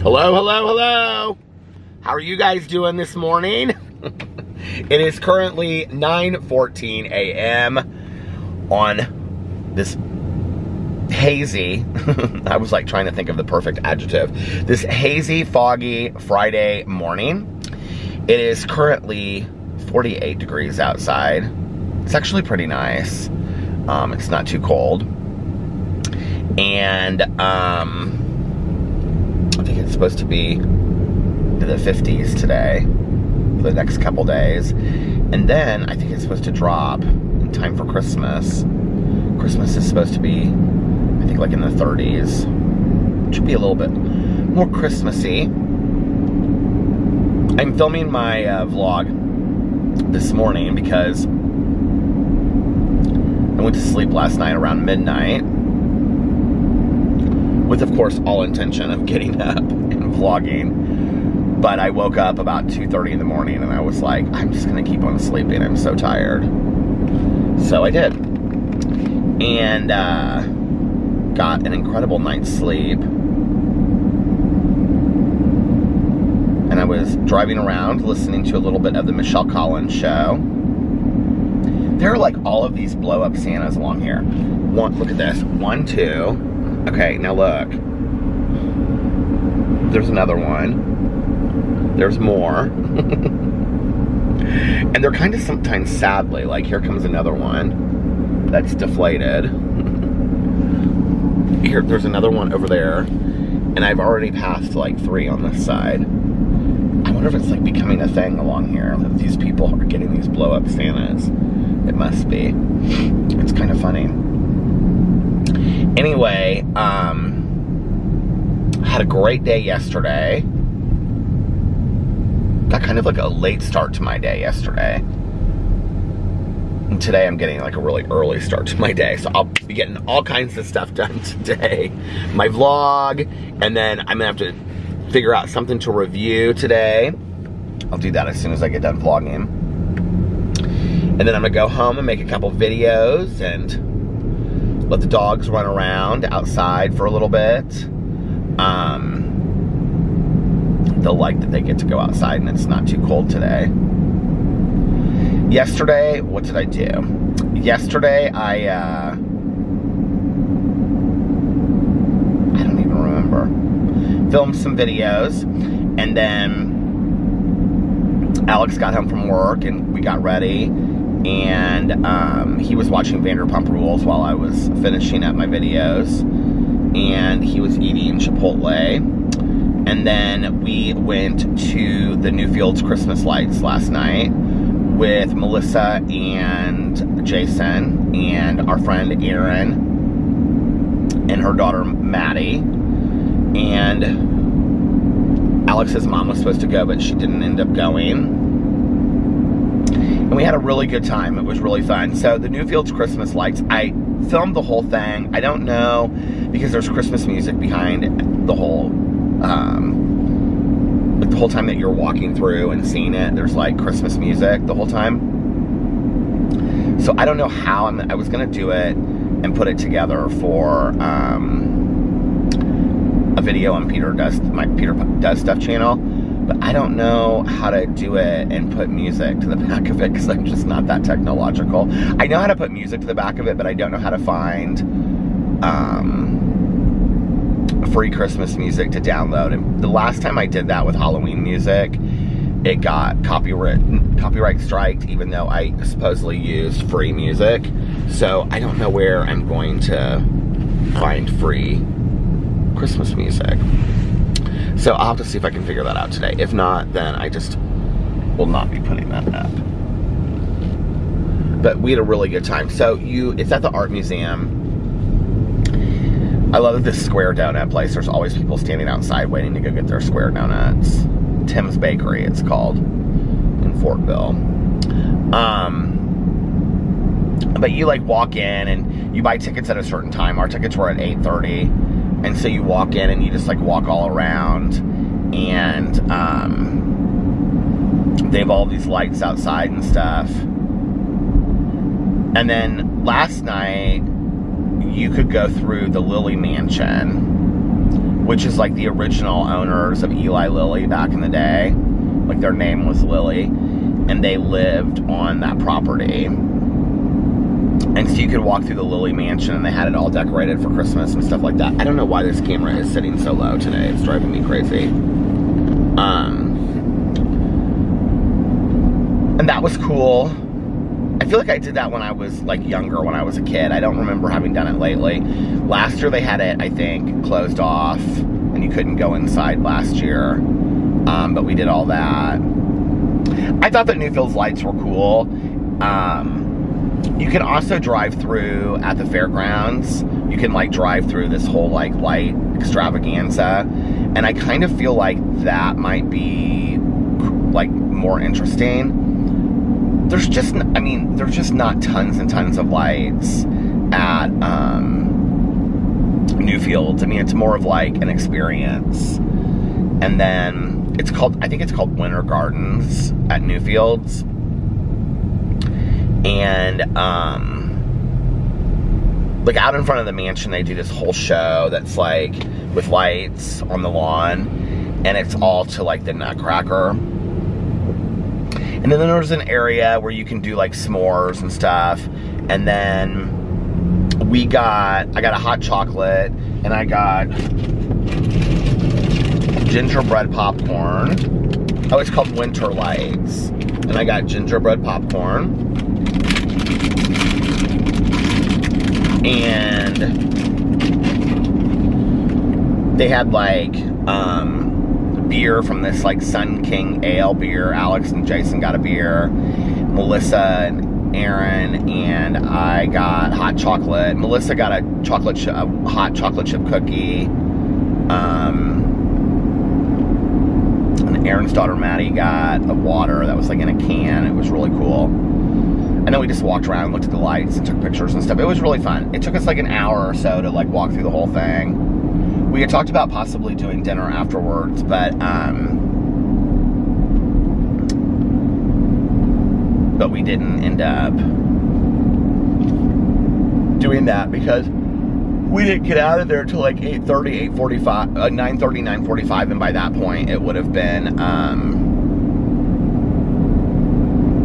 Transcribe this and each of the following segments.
Hello, hello, hello. How are you guys doing this morning? It is currently 9:14 a.m. on this hazy, I was like trying to think of the perfect adjective, this hazy, foggy Friday morning. It is currently 48 degrees outside. It's actually pretty nice. It's not too cold. And I think it's supposed to be in the 50s today for the next couple days. And then I think it's supposed to drop in time for Christmas. Christmas is supposed to be, I think, like in the 30s. It should be a little bit more Christmassy. I'm filming my vlog this morning because I went to sleep last night around midnight with, of course, all intention of getting up and vlogging. But I woke up about 2:30 in the morning and I was like, I'm just going to keep on sleeping. I'm so tired. So I did. And got an incredible night's sleep. And I was driving around listening to a little bit of the Michelle Collins show. There are like all of these blow up Santas along here. Look at this. 1, 2. Okay, now look. There's another one. There's more. And they're kind of sometimes sadly, like here comes another one that's deflated. Here, there's another one over there. And I've already passed like 3 on this side. I wonder if it's like becoming a thing along here, that these people are getting these blow up Santas. It must be. It's kind of funny. Anyway, had a great day yesterday. Got kind of like a late start to my day yesterday. And today I'm getting like a really early start to my day. So I'll be getting all kinds of stuff done today. My vlog, and then I'm gonna have to figure out something to review today. I'll do that as soon as I get done vlogging. And then I'm gonna go home and make a couple videos and let the dogs run around outside for a little bit. They'll like that they get to go outside and it's not too cold today. Yesterday, what did I do? Yesterday, I don't even remember. Filmed some videos, and then Alex got home from work and we got ready. And he was watching Vanderpump Rules while I was finishing up my videos. And he was eating Chipotle. And then we went to the Newfields Christmas lights last night with Melissa and Jason and our friend Erin and her daughter Maddie. And Alex's mom was supposed to go, but she didn't end up going. And we had a really good time. It was really fun. So the Newfields Christmas lights, I filmed the whole thing. I don't know, because there's Christmas music behind the whole, like the whole time that you're walking through and seeing it, there's like Christmas music the whole time. So I don't know how I was gonna do it and put it together for a video on my Peter Does Stuff channel. But I don't know how to do it and put music to the back of it because I'm just not that technological. I know how to put music to the back of it, but I don't know how to find free Christmas music to download. And the last time I did that with Halloween music, it got copyright striked, even though I supposedly used free music. So I don't know where I'm going to find free Christmas music. So I'll have to see if I can figure that out today. If not, then I just will not be putting that up. But we had a really good time. So it's at the art museum. I love this square donut place. There's always people standing outside waiting to go get their square donuts. Tim's Bakery, it's called, in Fortville. But you like walk in and you buy tickets at a certain time. Our tickets were at 8:30. And so you walk in and you just like walk all around, and they have all these lights outside and stuff. And then last night you could go through the Lily Mansion, which is like the original owners of Eli Lilly back in the day. Like their name was Lilly, and they lived on that property. And so you could walk through the Lilly mansion, and they had it all decorated for Christmas and stuff like that. I don't know why this camera is sitting so low today. It's driving me crazy. And that was cool. I feel like I did that when I was like younger, when I was a kid. I don't remember having done it lately. Last year they had it, I think, closed off, and you couldn't go inside last year. But we did all that. I thought that Newfield's lights were cool. You can also drive through at the fairgrounds. You can like drive through this whole like light extravaganza. And I kind of feel like that might be like more interesting. There's just, I mean, there's just not tons and tons of lights at Newfields. I mean, it's more of like an experience. And then it's called, I think it's called Winter Gardens at Newfields. And like out in front of the mansion, they do this whole show that's like with lights on the lawn, and it's all to like the Nutcracker. And then there's an area where you can do like s'mores and stuff. And then I got a hot chocolate, and I got gingerbread popcorn. Oh, it's called Winter Lights. And I got gingerbread popcorn. And they had like beer from this like Sun King Ale beer. Alex and Jason got a beer. Melissa and Aaron, and I got hot chocolate. Melissa got a hot chocolate chip cookie. And Aaron's daughter Maddie got a water that was like in a can. It was really cool. And then we just walked around, looked at the lights, and took pictures and stuff. It was really fun. It took us like an hour or so to like walk through the whole thing. We had talked about possibly doing dinner afterwards, but we didn't end up doing that because we didn't get out of there until like 8:30, 8:45, 9:30, 9:45, and by that point it would have been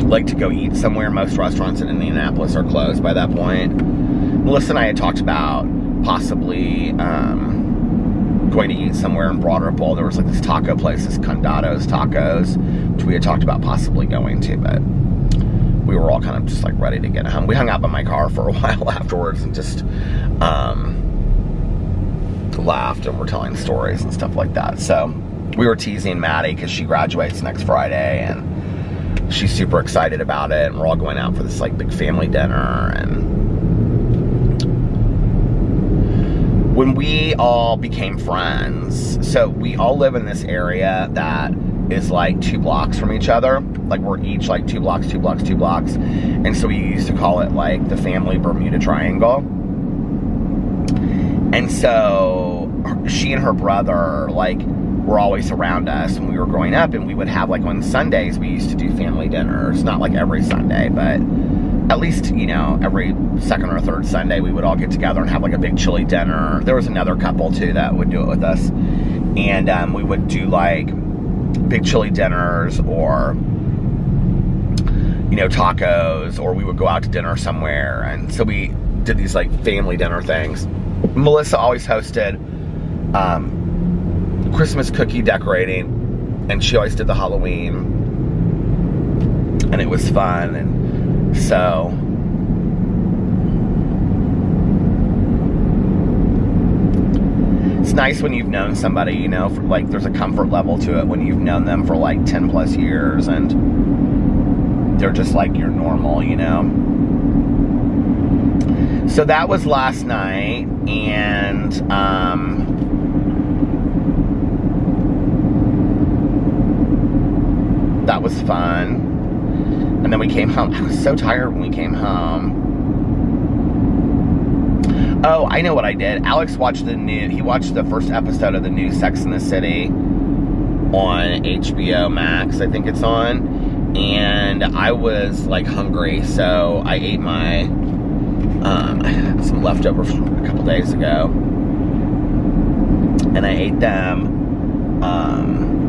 like to go eat somewhere. Most restaurants in Indianapolis are closed by that point. Melissa and I had talked about possibly going to eat somewhere in Broad Rupaul. There was like this taco place, this Condado's Tacos, which we had talked about possibly going to, but we were all kind of just like ready to get home. We hung out by my car for a while afterwards and just laughed and were telling stories and stuff like that. So we were teasing Maddie because she graduates next Friday, and she's super excited about it, and we're all going out for this like big family dinner. And when we all became friends, so we all live in this area that is like 2 blocks from each other. Like we're each like 2 blocks, 2 blocks, 2 blocks. And so we used to call it like the family Bermuda Triangle. And so she and her brother like were always around us when we were growing up, and we would have like on Sundays we used to do family dinners. Not like every Sunday, but at least, you know, every second or third Sunday we would all get together and have like a big chili dinner. There was another couple too that would do it with us, and we would do like big chili dinners, or you know, tacos, or we would go out to dinner somewhere. And so we did these like family dinner things. Melissa always hosted Christmas cookie decorating, and she always did the Halloween, and it was fun. And so it's nice when you've known somebody, you know, for like there's a comfort level to it when you've known them for like 10 plus years and they're just like your normal, you know. So that was last night, and that was fun. And then we came home. I was so tired when we came home. Oh, I know what I did. Alex watched he watched the first episode of the new Sex and the City on HBO Max, I think it's on. And I was like hungry, so I ate my, I had some leftovers from a couple days ago. And I ate them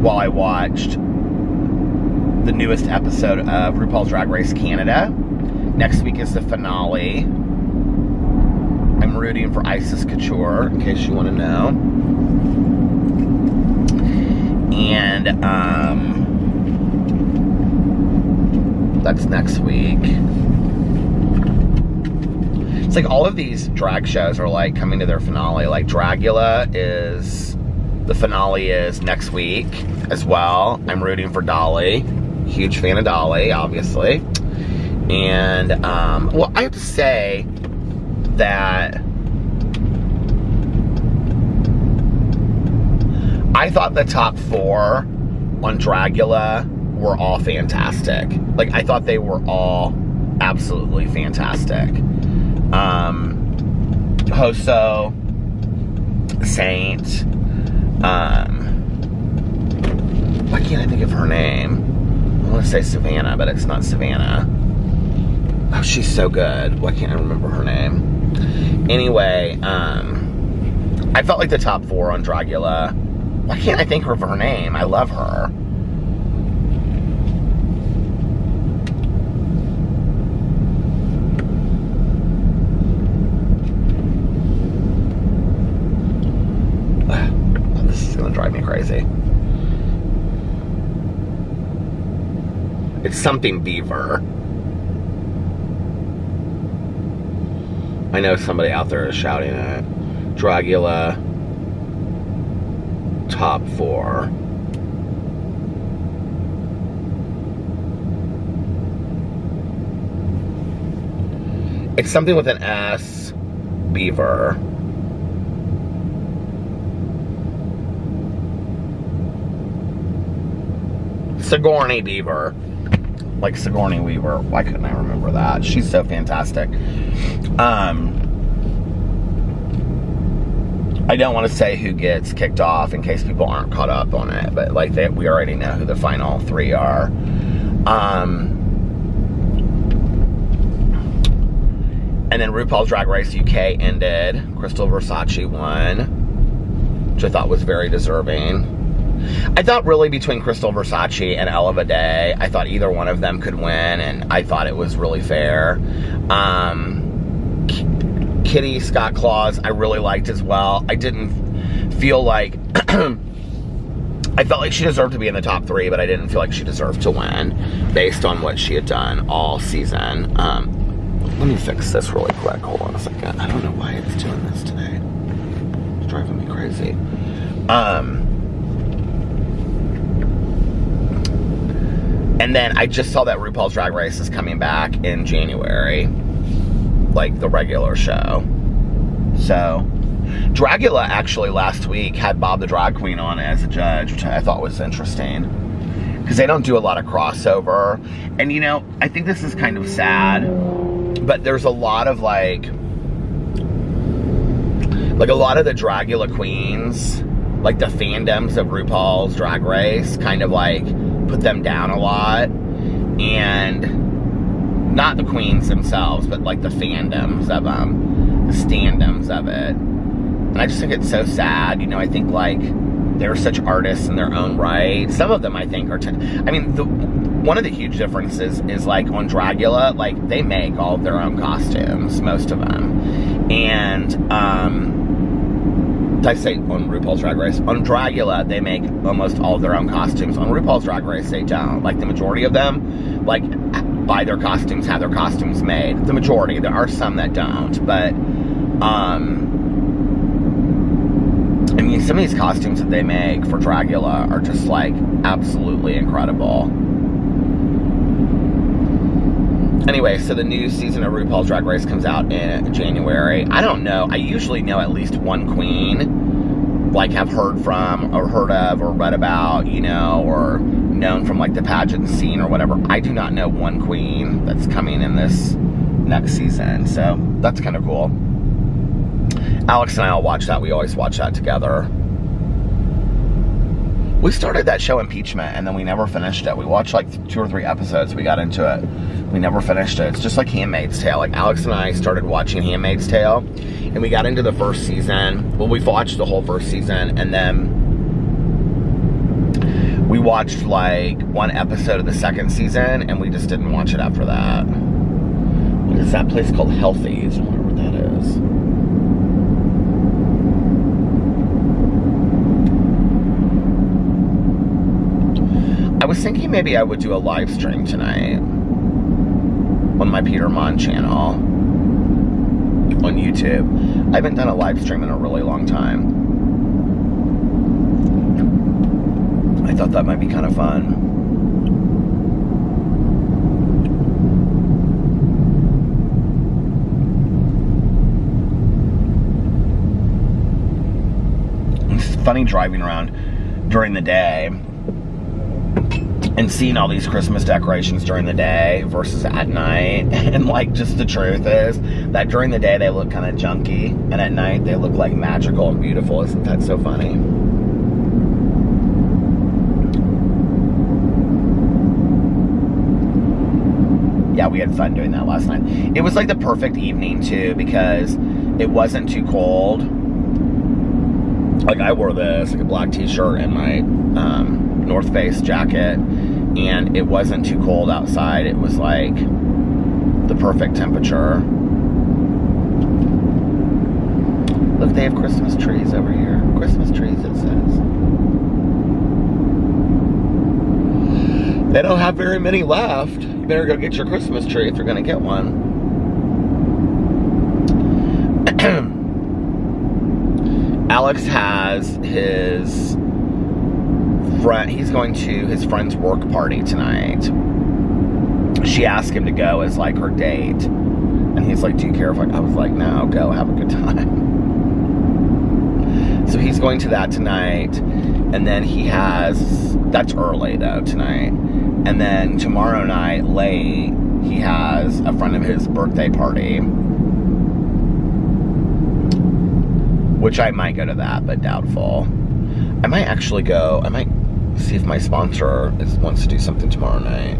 while I watched the newest episode of RuPaul's Drag Race Canada. Next week is the finale. I'm rooting for Isis Couture, in case you want to know. And that's next week. It's like all of these drag shows are like coming to their finale. Like Dragula is, the finale is next week as well. I'm rooting for Dolly. Huge fan of Dolly, obviously. And, well, I have to say that I thought the top 4 on Dragula were all fantastic. Like, I thought they were all absolutely fantastic. Hoso, Saint, why can't I think of her name? I want to say Savannah, but it's not Savannah. Oh, she's so good. Why can't I remember her name? Anyway, I felt like the top 4 on Dragula. Why can't I think of her name? I love her. This is gonna drive me crazy. It's something Beaver. I know somebody out there is shouting it. Dragula top 4. It's something with an S. Beaver. Sigourney Beaver. Like Sigourney Weaver. Why couldn't I remember that? She's so fantastic. I don't want to say who gets kicked off in case people aren't caught up on it, but like we already know who the final 3 are. And then RuPaul's Drag Race UK ended. Crystal Versace won, which I thought was very deserving. I thought really between Crystal Versace and Ella Vaday, I thought either one of them could win, and I thought it was really fair. Kitty Scott Claus, I really liked as well. I didn't feel like, I felt like she deserved to be in the top 3, but I didn't feel like she deserved to win based on what she had done all season. Let me fix this really quick. Hold on a second. I don't know why it's doing this today. It's driving me crazy. And then I just saw that RuPaul's Drag Race is coming back in January, like the regular show. So, Dragula actually last week had Bob the Drag Queen on as a judge, which I thought was interesting. Because they don't do a lot of crossover. And you know, I think this is kind of sad, but there's a lot of like a lot of the Dragula queens, like the fandoms of RuPaul's Drag Race, kind of like put them down a lot. And not the queens themselves, but like the fandoms of them, the stand-doms of it. And I just think it's so sad. You know, I think like they're such artists in their own right. Some of them I think are, I mean, one of the huge differences is like on Dragula, like they make all of their own costumes, most of them. And, I say on RuPaul's Drag Race, on Dragula, they make almost all of their own costumes. On RuPaul's Drag Race, they don't. Like the majority of them, like buy their costumes, have their costumes made. The majority, there are some that don't, but, I mean, some of these costumes that they make for Dragula are just like absolutely incredible. Anyway, so the new season of RuPaul's Drag Race comes out in January. I don't know. I usually know at least one queen, like have heard from or heard of or read about, you know, or known from like the pageant scene or whatever. I do not know one queen that's coming in this next season. So that's kind of cool. Alex and I all watch that. We always watch that together. We started that show Impeachment, and then we never finished it. We watched like 2 or 3 episodes. We got into it. We never finished it. It's just like Handmaid's Tale. Like Alex and I started watching Handmaid's Tale, and we got into the first season. Well, we watched the whole first season, and then we watched like 1 episode of the second season, and we just didn't watch it after that. What is that place called? Healthy's. I wonder what that is. I was thinking maybe I would do a live stream tonight on my Peter Monn channel on YouTube. I haven't done a live stream in a really long time. I thought that might be kind of fun. It's funny driving around during the day and seeing all these Christmas decorations during the day versus at night. And like, just the truth is that during the day they look kind of junky, and at night they look like magical and beautiful. Isn't that so funny? Yeah, we had fun doing that last night. It was like the perfect evening too, because it wasn't too cold. Like, I wore this, like a black t-shirt and my North Face jacket, and it wasn't too cold outside. It was like the perfect temperature. Look, they have Christmas trees over here. Christmas trees, it says. They don't have very many left. You better go get your Christmas tree if you're gonna get one. Alex has his friend, he's going to his friend's work party tonight. She asked him to go as like her date, and he's like, do you care if I was like, no, go, have a good time. So he's going to that tonight, and then he has, that's early though, tonight, and then tomorrow night late he has a friend of his birthday party, which I might go to that, but doubtful. I might actually go, I might see if my sponsor wants to do something tomorrow night.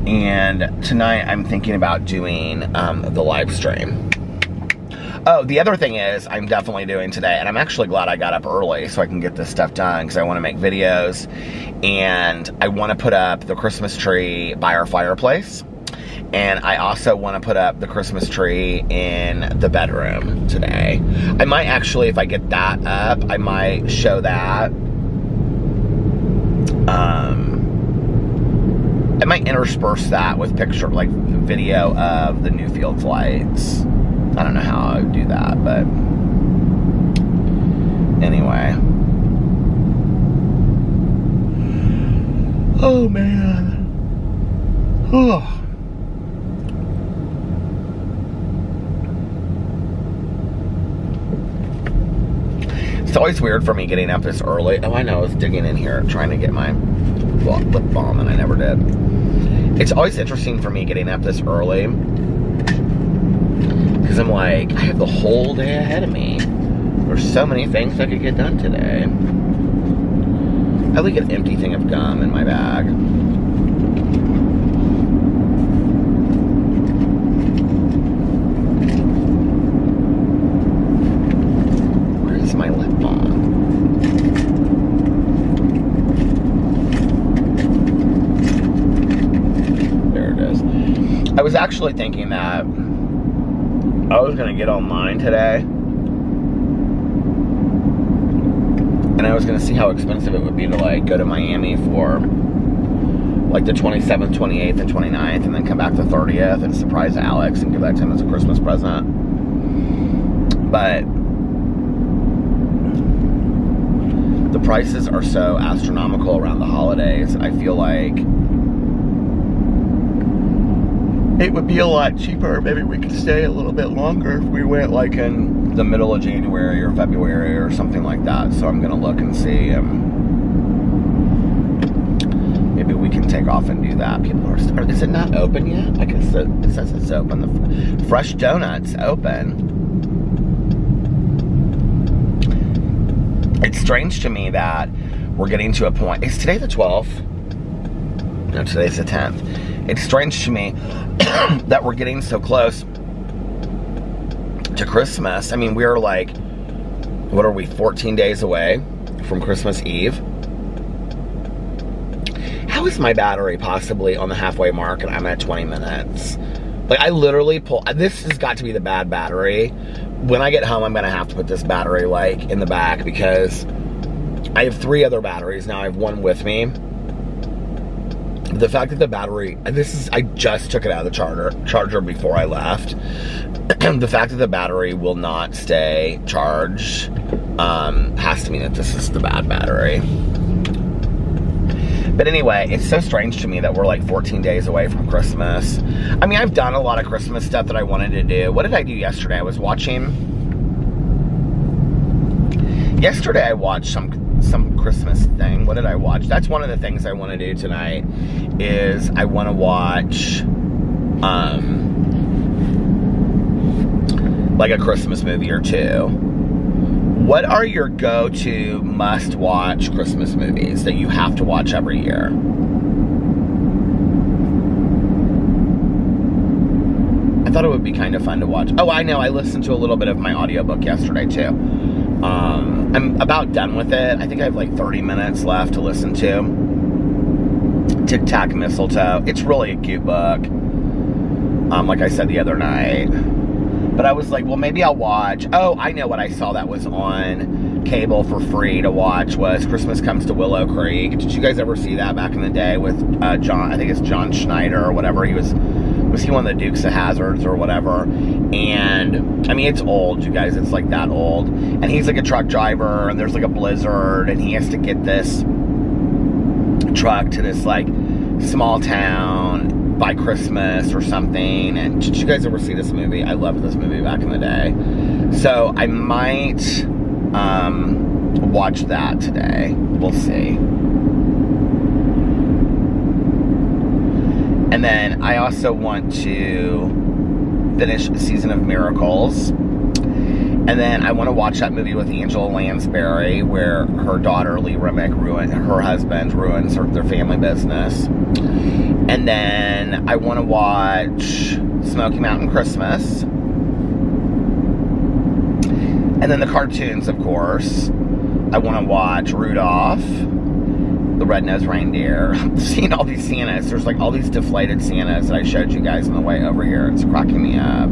And tonight I'm thinking about doing the live stream. Oh, the other thing is I'm definitely doing today, and I'm actually glad I got up early so I can get this stuff done, because I want to make videos, and I want to put up the Christmas tree by our fireplace. And I also want to put up the Christmas tree in the bedroom today. I might actually, if I get that up, I might show that. I might intersperse that with picture, like video of the Newfields lights. I don't know how I would do that, but anyway. Oh man. Oh. It's always weird for me getting up this early. Oh, I know, I was digging in here trying to get my lip balm, and I never did. It's always interesting for me getting up this early, because I'm like, I have the whole day ahead of me. There's so many things I could get done today. I have like an empty thing of gum in my bag. My lip balm. There it is. I was actually thinking that I was gonna get online today, and I was gonna see how expensive it would be to like go to Miami for like the 27th, 28th, and 29th, and then come back the 30th and surprise Alex and give that to him as a Christmas present. But the prices are so astronomical around the holidays. I feel like it would be a lot cheaper. Maybe we could stay a little bit longer if we went like in the middle of January or February or something like that. So I'm gonna look and see. Maybe we can take off and do that. People are, is it not open yet? I guess it says it's open. The Fresh Donut's open. It's strange to me that we're getting to a point. Is today the 12th? No, today's the 10th. It's strange to me that we're getting so close to Christmas. I mean, we're like, what are we, 14 days away from Christmas Eve? How is my battery possibly on the halfway mark and I'm at 20 minutes? Like, I literally this has got to be the bad battery. When I get home, I'm gonna have to put this battery, like, in the back, because I have 3 other batteries now. I have one with me. The fact that the battery, I just took it out of the charger before I left. The fact that the battery will not stay charged has to mean that this is the bad battery. But anyway, it's so strange to me that we're like 14 days away from Christmas. I mean, I've done a lot of Christmas stuff that I wanted to do. What did I do yesterday? I was watching... Yesterday I watched some Christmas thing. What did I watch? That's one of the things I want to do tonight, is I want to watch like a Christmas movie or two. What are your go-to must-watch Christmas movies that you have to watch every year? I thought it would be kind of fun to watch. Oh, I know, I listened to a little bit of my audiobook yesterday too. I'm about done with it. I think I have like 30 minutes left to listen to. Tic Tac Mistletoe. It's really a cute book. Like I said the other night. But I was like, well, maybe I'll watch. Oh, I know what I saw that was on cable for free to watch was Christmas Comes to Willow Creek. Did you guys ever see that back in the day with John? I think it's John Schneider or whatever. Was he one of the Dukes of Hazzards or whatever? And I mean, it's old, you guys. It's like that old. And he's like a truck driver, and there's like a blizzard, and he has to get this truck to this like small town by Christmas or something. And did you guys ever see this movie? I loved this movie back in the day. So I might watch that today. We'll see. And then I also want to finish Season of Miracles. And then I want to watch that movie with Angela Lansbury where her daughter Lee Remick her husband ruins their family business. And then I want to watch Smoky Mountain Christmas. And then the cartoons, of course. I want to watch Rudolph, the Red-Nosed Reindeer. I'm seeing all these Santas. There's like all these deflated Santas that I showed you guys on the way over here. It's cracking me up.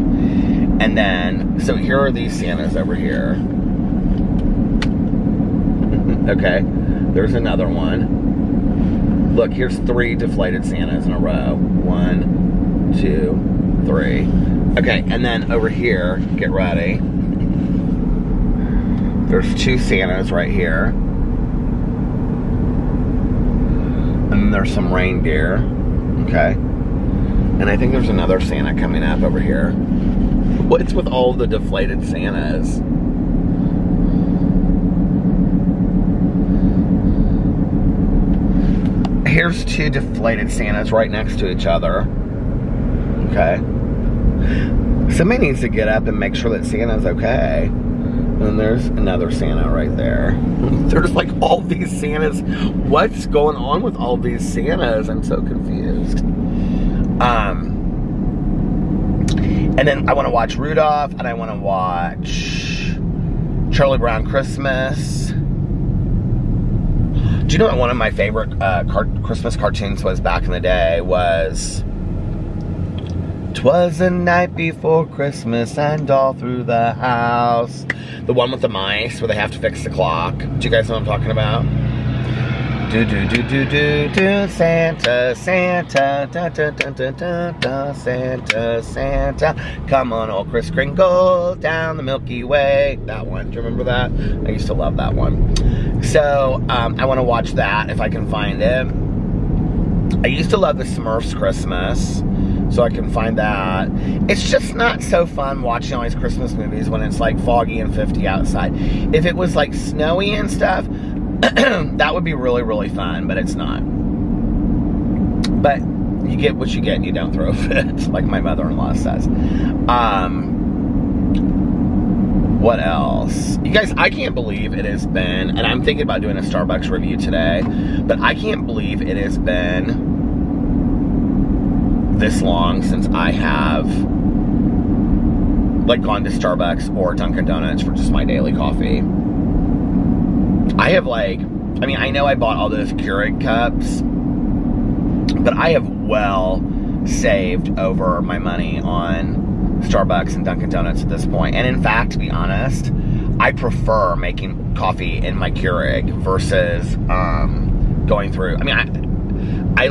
And then, so here are these Santas over here. Okay, there's another one. Look, here's 3 deflated Santas in a row. 1, 2, 3. Okay, and then over here, get ready. There's 2 Santas right here. And then there's some reindeer. Okay. And I think there's another Santa coming up over here. What's with all the deflated Santas? Here's 2 deflated Santas right next to each other. Okay. Somebody needs to get up and make sure that Santa's okay. And there's another Santa right there. There's like all these Santas. What's going on with all these Santas? I'm so confused. And then I want to watch Rudolph, and I want to watch Charlie Brown Christmas. Do you know what one of my favorite Christmas cartoons was back in the day was... 'Twas the night before Christmas and all through the house. The one with the mice where they have to fix the clock. Do you guys know what I'm talking about? Do do do do do do Santa, Santa, da da da da da da Santa, Santa. Come on, old Kris Kringle, down the Milky Way. That one. Do you remember that? I used to love that one. So I want to watch that if I can find it. I used to love the Smurfs Christmas. So I can find that. It's just not so fun watching all these Christmas movies when it's like foggy and 50 outside. If it was like snowy and stuff, that would be really, really fun, but it's not. But you get what you get and you don't throw a fit, like my mother-in-law says. What else? You guys, I can't believe it has been, and I'm thinking about doing a Starbucks review today, but I can't believe it has been this long since I have like gone to Starbucks or Dunkin' Donuts for just my daily coffee. I have like, I mean, I know I bought all those Keurig cups, but I have well saved over my money on Starbucks and Dunkin' Donuts at this point. And in fact, to be honest, I prefer making coffee in my Keurig versus going through. I mean, I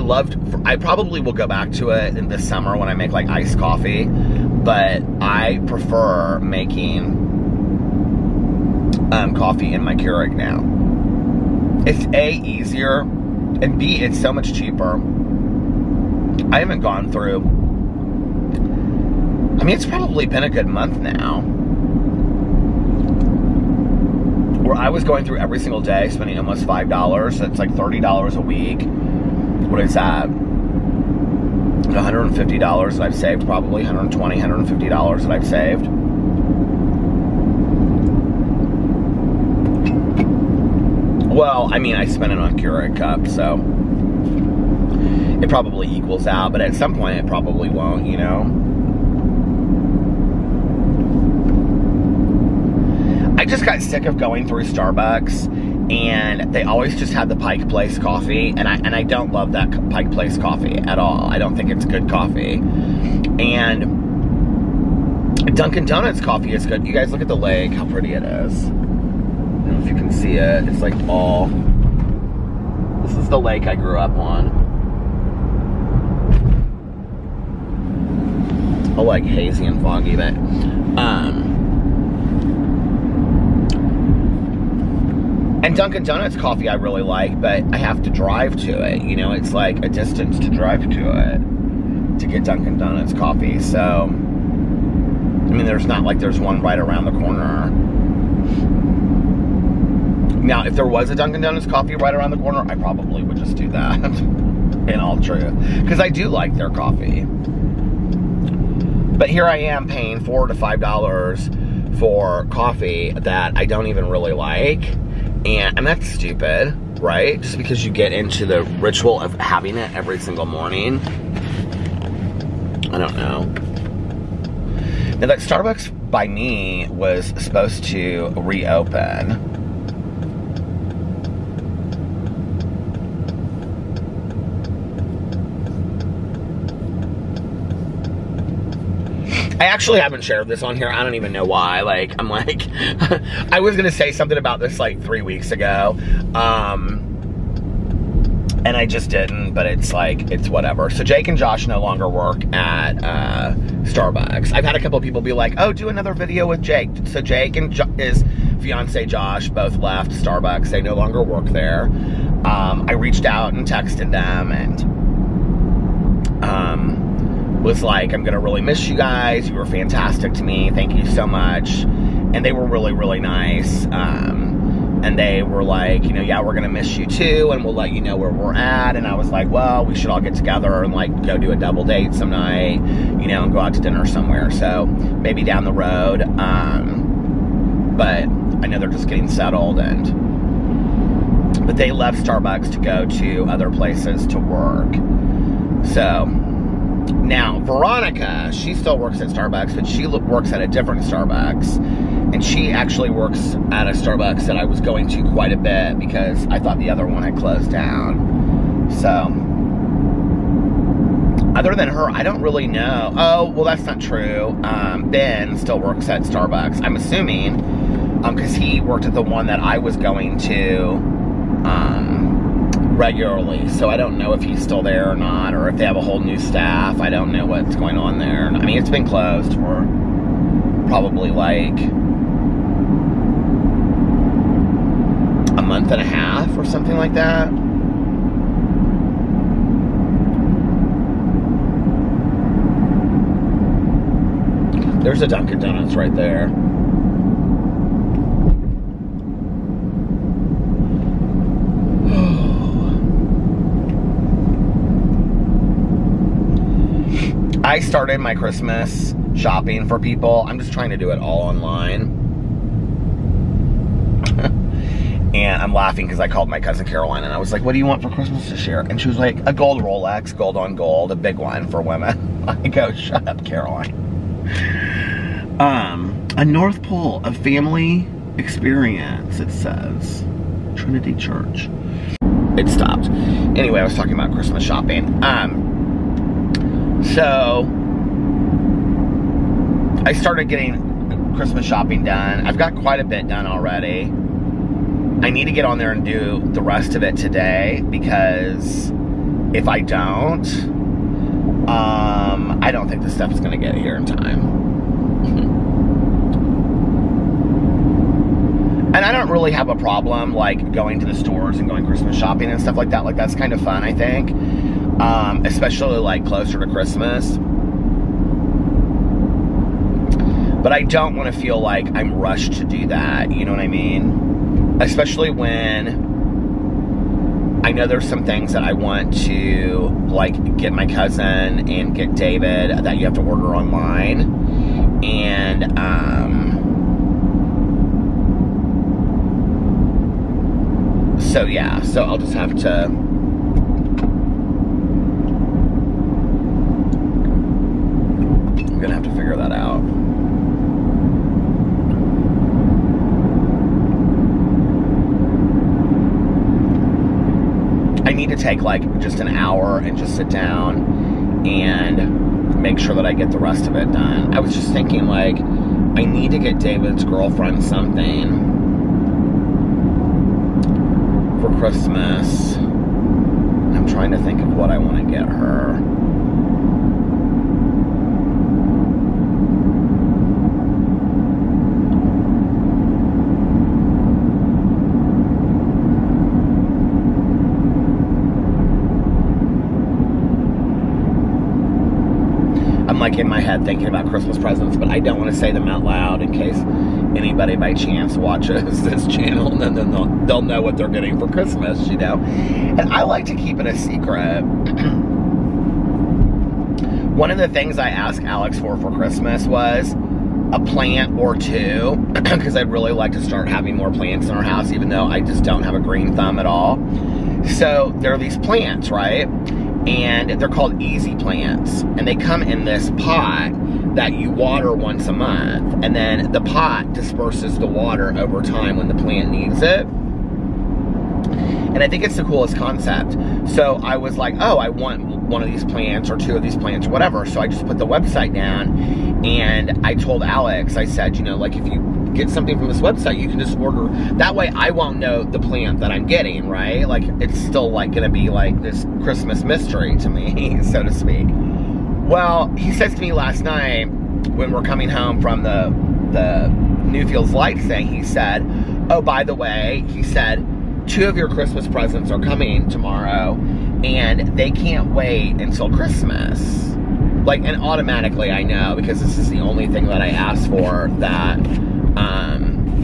probably will go back to it in this summer when I make like iced coffee, but I prefer making coffee in my Keurig now. It's A, easier, and B, it's so much cheaper. I haven't gone through, I mean, it's probably been a good month now where I was going through every single day, spending almost $5. So it's like $30 a week. What is that? $150 that I've saved, probably $120, $150 that I've saved. Well, I mean, I spent it on Keurig cups, so it probably equals out, but at some point it probably won't, you know? I just got sick of going through Starbucks, and they always just had the Pike Place coffee, and I don't love that Pike Place coffee at all. I don't think it's good coffee. And Dunkin' Donuts coffee is good. You guys, look at the lake, how pretty it is. I don't know if you can see it. It's like all, this is the lake I grew up on. All like hazy and foggy, but and Dunkin' Donuts coffee I really like, but I have to drive to it. You know, it's like a distance to drive to it to get Dunkin' Donuts coffee. So, I mean, there's not like there's one right around the corner. Now, if there was a Dunkin' Donuts coffee right around the corner, I probably would just do that, in all truth. Because I do like their coffee. But here I am paying $4 to $5 for coffee that I don't even really like. And that's stupid, right? Just because you get into the ritual of having it every single morning. I don't know. Now, that Starbucks by me was supposed to reopen. I actually haven't shared this on here. I don't even know why. Like, I'm like, I was going to say something about this like 3 weeks ago. And I just didn't, but it's like, it's whatever. So Jake and Josh no longer work at Starbucks. I've had a couple of people be like, oh, do another video with Jake. So Jake and his fiance Josh both left Starbucks. They no longer work there. I reached out and texted them and was like, I'm gonna really miss you guys. You were fantastic to me. Thank you so much. And they were really, really nice. And they were like, you know, yeah, we're gonna miss you too, and we'll let you know where we're at. And I was like, well, we should all get together and like go do a double date some night, you know, and go out to dinner somewhere. So maybe down the road. But I know they're just getting settled, but they left Starbucks to go to other places to work. So now, Veronica, she still works at Starbucks, but she works at a different Starbucks. And she actually works at a Starbucks that I was going to quite a bit because I thought the other one had closed down. So, other than her, I don't really know. Oh, well, that's not true. Ben still works at Starbucks, I'm assuming, because he worked at the one that I was going to regularly. So I don't know if he's still there or not, or if they have a whole new staff. I don't know what's going on there. I mean, it's been closed for probably like a month and a half or something like that. There's a Dunkin' Donuts right there. I started my Christmas shopping for people. I'm just trying to do it all online. And I'm laughing because I called my cousin Caroline and I was like, what do you want for Christmas this year? And she was like, a gold Rolex, gold on gold, a big one for women. I go, shut up, Caroline. A North Pole, a family experience, it says. Trinity Church. It stopped. Anyway, I was talking about Christmas shopping. So I started getting Christmas shopping done. I've got quite a bit done already. I need to get on there and do the rest of it today, because if I don't, I don't think this stuff is going to get here in time. And I don't really have a problem, like, going to the stores and going Christmas shopping and stuff like that. Like, that's kind of fun, I think. Especially, like, closer to Christmas. But I don't want to feel like I'm rushed to do that, you know what I mean? Especially when I know there's some things that I want to, like, get my cousin and get David that you have to order online. And, so yeah, so I'll just have to I'm gonna have to figure that out. I need to take, like, just an hour and just sit down and make sure that I get the rest of it done. I was just thinking, like, I need to get David's girlfriend something for Christmas. I'm trying to think of what I want to get her. I'm, like, in my head thinking about Christmas presents, but I don't want to say them out loud in case anybody by chance watches this channel, and then they'll know what they're getting for Christmas, you know? And I like to keep it a secret. One of the things I asked Alex for Christmas was a plant or two, because I'd really like to start having more plants in our house, even though I just don't have a green thumb at all. So there are these plants, right? And they're called easy plants, and they come in this pot that you water once a month, and then the pot disperses the water over time when the plant needs it. And I think it's the coolest concept. So I was like, oh, I want one of these plants or two of these plants or whatever. So I just put the website down, and I told Alex, I said, you know, like, if you get something from this website, you can just order. That way I won't know the plant that I'm getting, right? Like, it's still, like, gonna be like this Christmas mystery to me, so to speak. Well, he says to me last night when we're coming home from the Newfields Lights thing, he said, oh, by the way, he said, 2 of your Christmas presents are coming tomorrow, and they can't wait until Christmas. Like, and automatically I know, because this is the only thing that I asked for that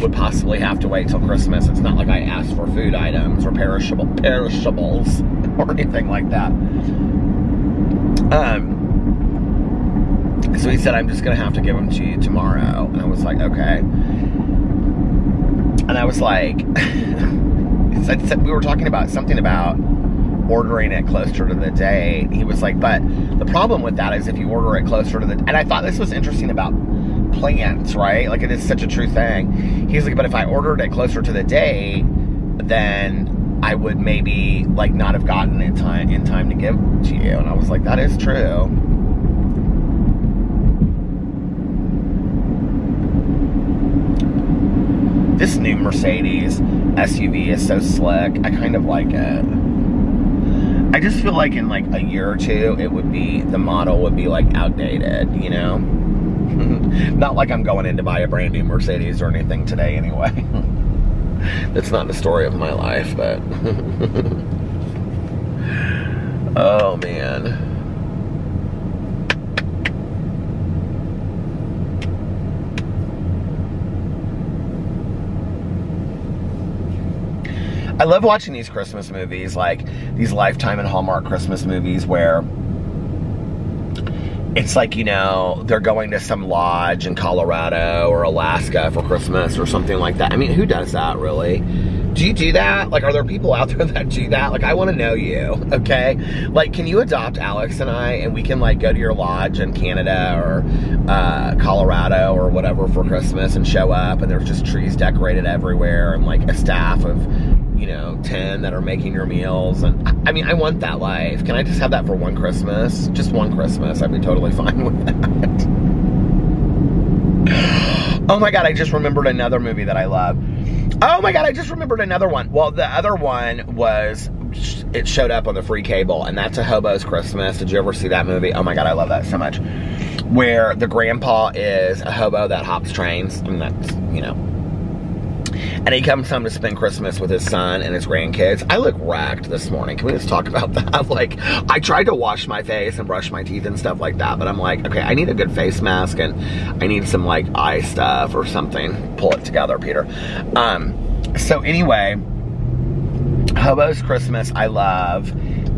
would possibly have to wait till Christmas. It's not like I asked for food items or perishables or anything like that. So he said, I'm just gonna have to give them to you tomorrow. And I was like, okay. And I was like, we were talking about something about ordering it closer to the date. He was like, but the problem with that is if you order it closer to the, and I thought this was interesting about plants, right? Like, it is such a true thing. He's like, but if I ordered it closer to the date, then I would maybe, like, not have gotten it in time to give to you. And I was like, that is true. This new Mercedes SUV is so slick. I kind of like it. I just feel like in, like, a year or two, it would be, the model would be, like, outdated, you know? Not like I'm going in to buy a brand new Mercedes or anything today anyway. That's not the story of my life, but oh man. I love watching these Christmas movies, like these Lifetime and Hallmark Christmas movies where it's like, you know, they're going to some lodge in Colorado or Alaska for Christmas or something like that. I mean, who does that, really? Do you do that? Like, are there people out there that do that? Like, I want to know you, okay? Like, can you adopt Alex and I, and we can, like, go to your lodge in Canada or Colorado or whatever for Christmas and show up, and there's just trees decorated everywhere and, like, a staff of, you know, 10 that are making your meals. And, I mean, I want that life. Can I just have that for one Christmas? Just one Christmas. I'd be totally fine with that. Oh, my God, I just remembered another movie that I love. Oh my God, I just remembered another one. Well, the other one was, it showed up on the free cable, and that's A Hobo's Christmas. Did you ever see that movie? Oh my God, I love that so much. Where the grandpa is a hobo that hops trains, and that's, you know. And he comes home to spend Christmas with his son and his grandkids. I look wrecked this morning. Can we just talk about that? Like, I tried to wash my face and brush my teeth and stuff like that, but I'm like, okay, I need a good face mask, and I need some, like, eye stuff or something. Pull it together, Peter. So anyway, Hobo's Christmas I love.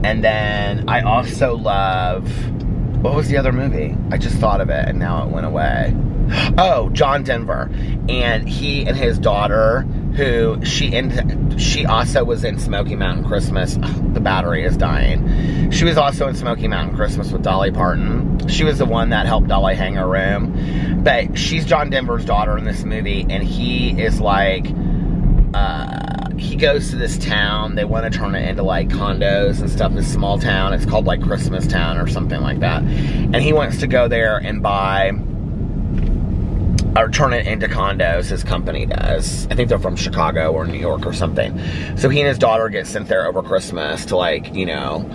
And then I also love, what was the other movie? I just thought of it, and now it went away. Oh, John Denver. And he and his daughter, who she also was in Smoky Mountain Christmas. Ugh, the battery is dying. She was also in Smoky Mountain Christmas with Dolly Parton. She was the one that helped Dolly hang her room. But she's John Denver's daughter in this movie, and he is like, he goes to this town. They want to turn it into, like, condos and stuff, this small town. It's called, like, Christmas Town or something like that. And he wants to go there and buy, or turn it into condos. His company does. I think they're from Chicago or New York or something. So he and his daughter get sent there over Christmas to, like, you know,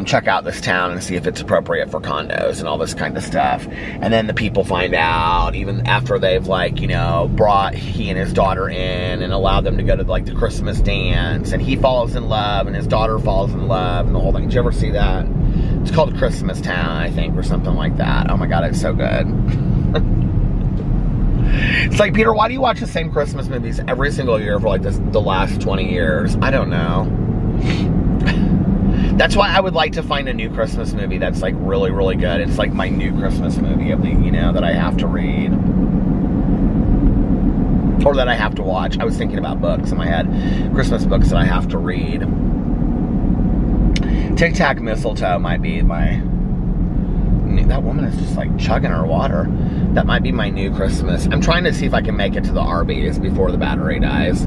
check out this town and see if it's appropriate for condos and all this kind of stuff. And then the people find out, even after they've, like, you know, brought he and his daughter in and allowed them to go to, like, the Christmas dance, and he falls in love and his daughter falls in love and the whole thing. Did you ever see that? It's called Christmas Town, I think, or something like that. Oh my God, it's so good. It's like, Peter, why do you watch the same Christmas movies every single year for, like, the last 20 years? I don't know. That's why I would like to find a new Christmas movie that's, like, really, really good. It's like my new Christmas movie of the, you know, that I have to read. Or that I have to watch. I was thinking about books in my head. Christmas books that I have to read. Tic Tac Mistletoe might be my... That woman is just, like, chugging her water. That might be my new Christmas. I'm trying to see if I can make it to the Arby's before the battery dies.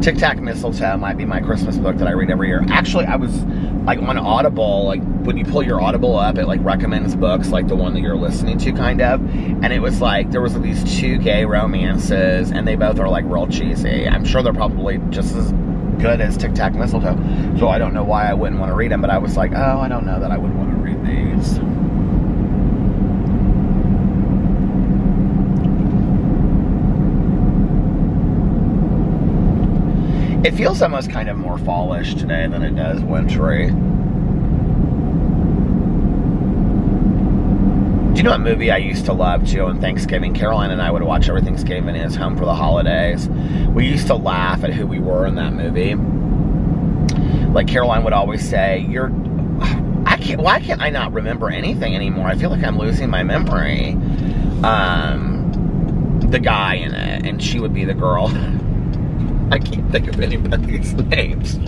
Tic Tac Mistletoe might be my Christmas book that I read every year. Actually, I was, like, on Audible, like, when you pull your Audible up, it, like, recommends books, like the one that you're listening to, kind of. And it was, like, there was these two gay romances, and they both are, like, real cheesy. I'm sure they're probably just as good as Tic Tac Mistletoe. So I don't know why I wouldn't want to read them, but I was like, oh, I don't know that I would want to read these. It feels almost kind of more fallish today than it does wintry. Do you know what movie I used to love too on Thanksgiving? Caroline and I would watch every Thanksgiving is Home for the Holidays. We used to laugh at who we were in that movie. Like, Caroline would always say, why can't I not remember anything anymore? I feel like I'm losing my memory. The guy in it, and she would be the girl. I can't think of anybody's names.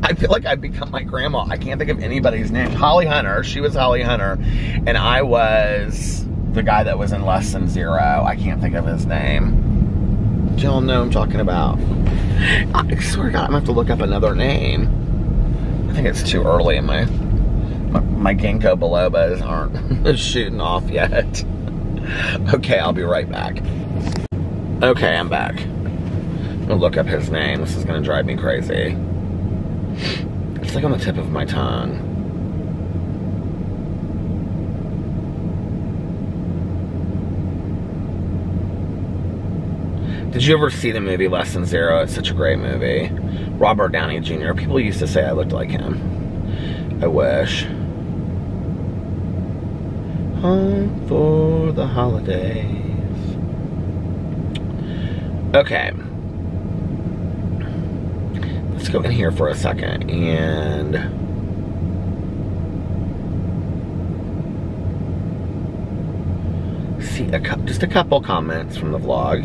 I feel like I've become my grandma. I can't think of anybody's name. Holly Hunter. She was Holly Hunter. And I was the guy that was in Less Than Zero. I can't think of his name. Do y'all know what I'm talking about? I swear to God, I'm going to have to look up another name. I think it's too early and my ginkgo bilobas aren't shooting off yet. Okay, I'll be right back. Okay, I'm back. I'm gonna look up his name. This is gonna drive me crazy. It's like on the tip of my tongue. Did you ever see the movie Less Than Zero? It's such a great movie. Robert Downey Jr. People used to say I looked like him. I wish. Home for the holidays. Okay. Let's go in here for a second and see just a couple comments from the vlog.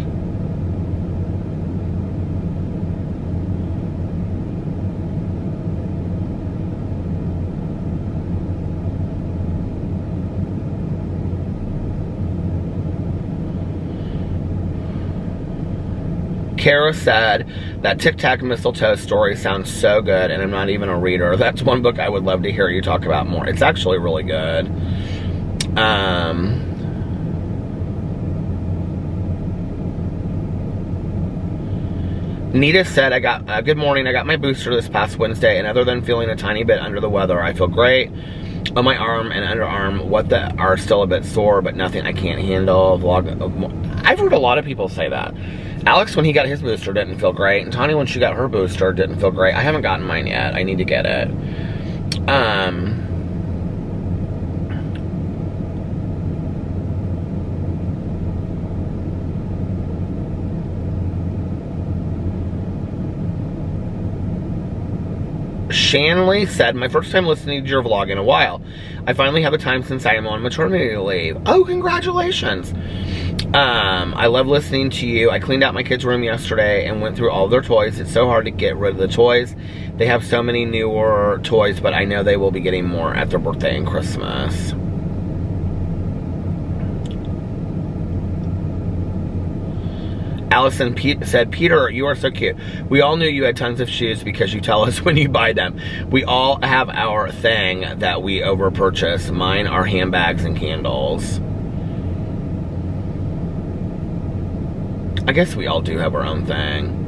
Kara said, that Tic Tac Mistletoe story sounds so good, and I'm not even a reader. That's one book I would love to hear you talk about more. It's actually really good. Nita said, good morning, I got my booster this past Wednesday, and other than feeling a tiny bit under the weather, I feel great. On my arm and underarm, are still a bit sore, but nothing I can't handle. I've heard a lot of people say that. Alex, when he got his booster, didn't feel great, and Tanya, when she got her booster, didn't feel great. I haven't gotten mine yet. I need to get it. Shanley said, my first time listening to your vlog in a while. I finally have the time since I am on maternity leave. Oh, congratulations. I love listening to you. I cleaned out my kids' room yesterday and went through all their toys. It's so hard to get rid of the toys. They have so many newer toys, but I know they will be getting more at their birthday and Christmas. Allison said, Peter, you are so cute. We all knew you had tons of shoes because you tell us when you buy them. We all have our thing that we over purchase. Mine are handbags and candles. I guess we all do have our own thing.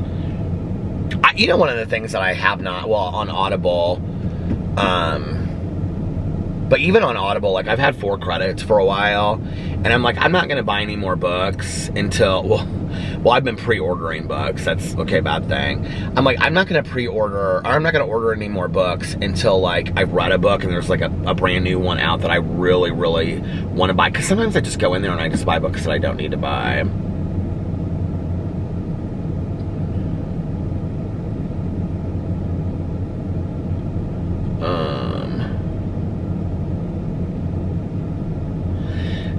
You know, one of the things that I have not, well, on Audible, but even on Audible, like, I've had 4 credits for a while, and I'm like, I'm not going to buy any more books until, well, I've been pre-ordering books. That's, okay, bad thing. I'm like, I'm not going to pre-order, or I'm not going to order any more books until, like, I've read a book and there's, like, a brand new one out that I really, really want to buy. Because sometimes I just go in there and I just buy books that I don't need to buy.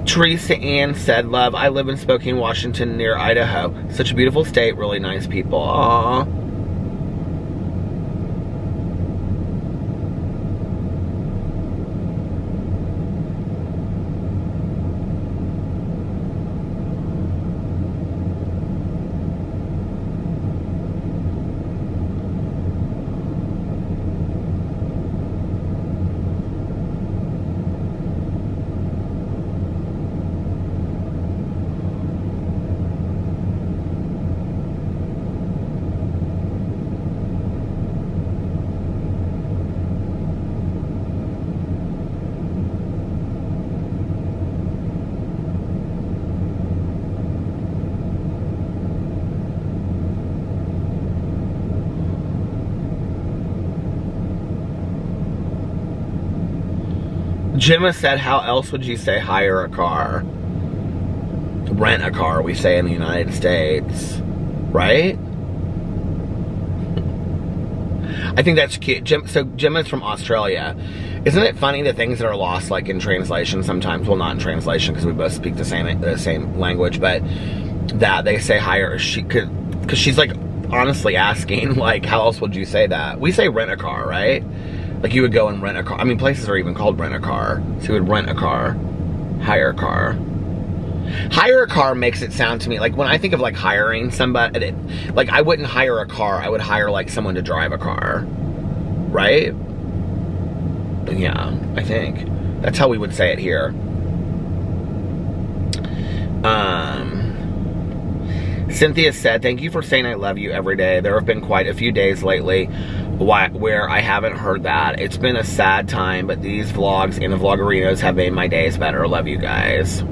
Teresa Ann said, love, I live in Spokane, Washington, near Idaho. Such a beautiful state, really nice people. Aww. Gemma said, how else would you say hire a car? Rent a car, we say in the United States. Right? I think that's cute. So Gemma's from Australia. Isn't it funny the things that are lost, like, in translation sometimes? Well, not in translation, because we both speak the same language, but that they say hire, because she's, like, honestly asking, like, how else would you say that? We say rent a car, right? Like, you would go and rent a car. I mean, places are even called rent a car. So you would rent a car. Hire a car. Hire a car makes it sound to me, like, when I think of, like, hiring somebody, like, I wouldn't hire a car. I would hire, like, someone to drive a car. Right? Yeah, I think. That's how we would say it here. Cynthia said, thank you for saying I love you every day. There have been quite a few days lately where I haven't heard that. It's been a sad time, but these vlogs and the vlogarinos have made my days better. Love you guys.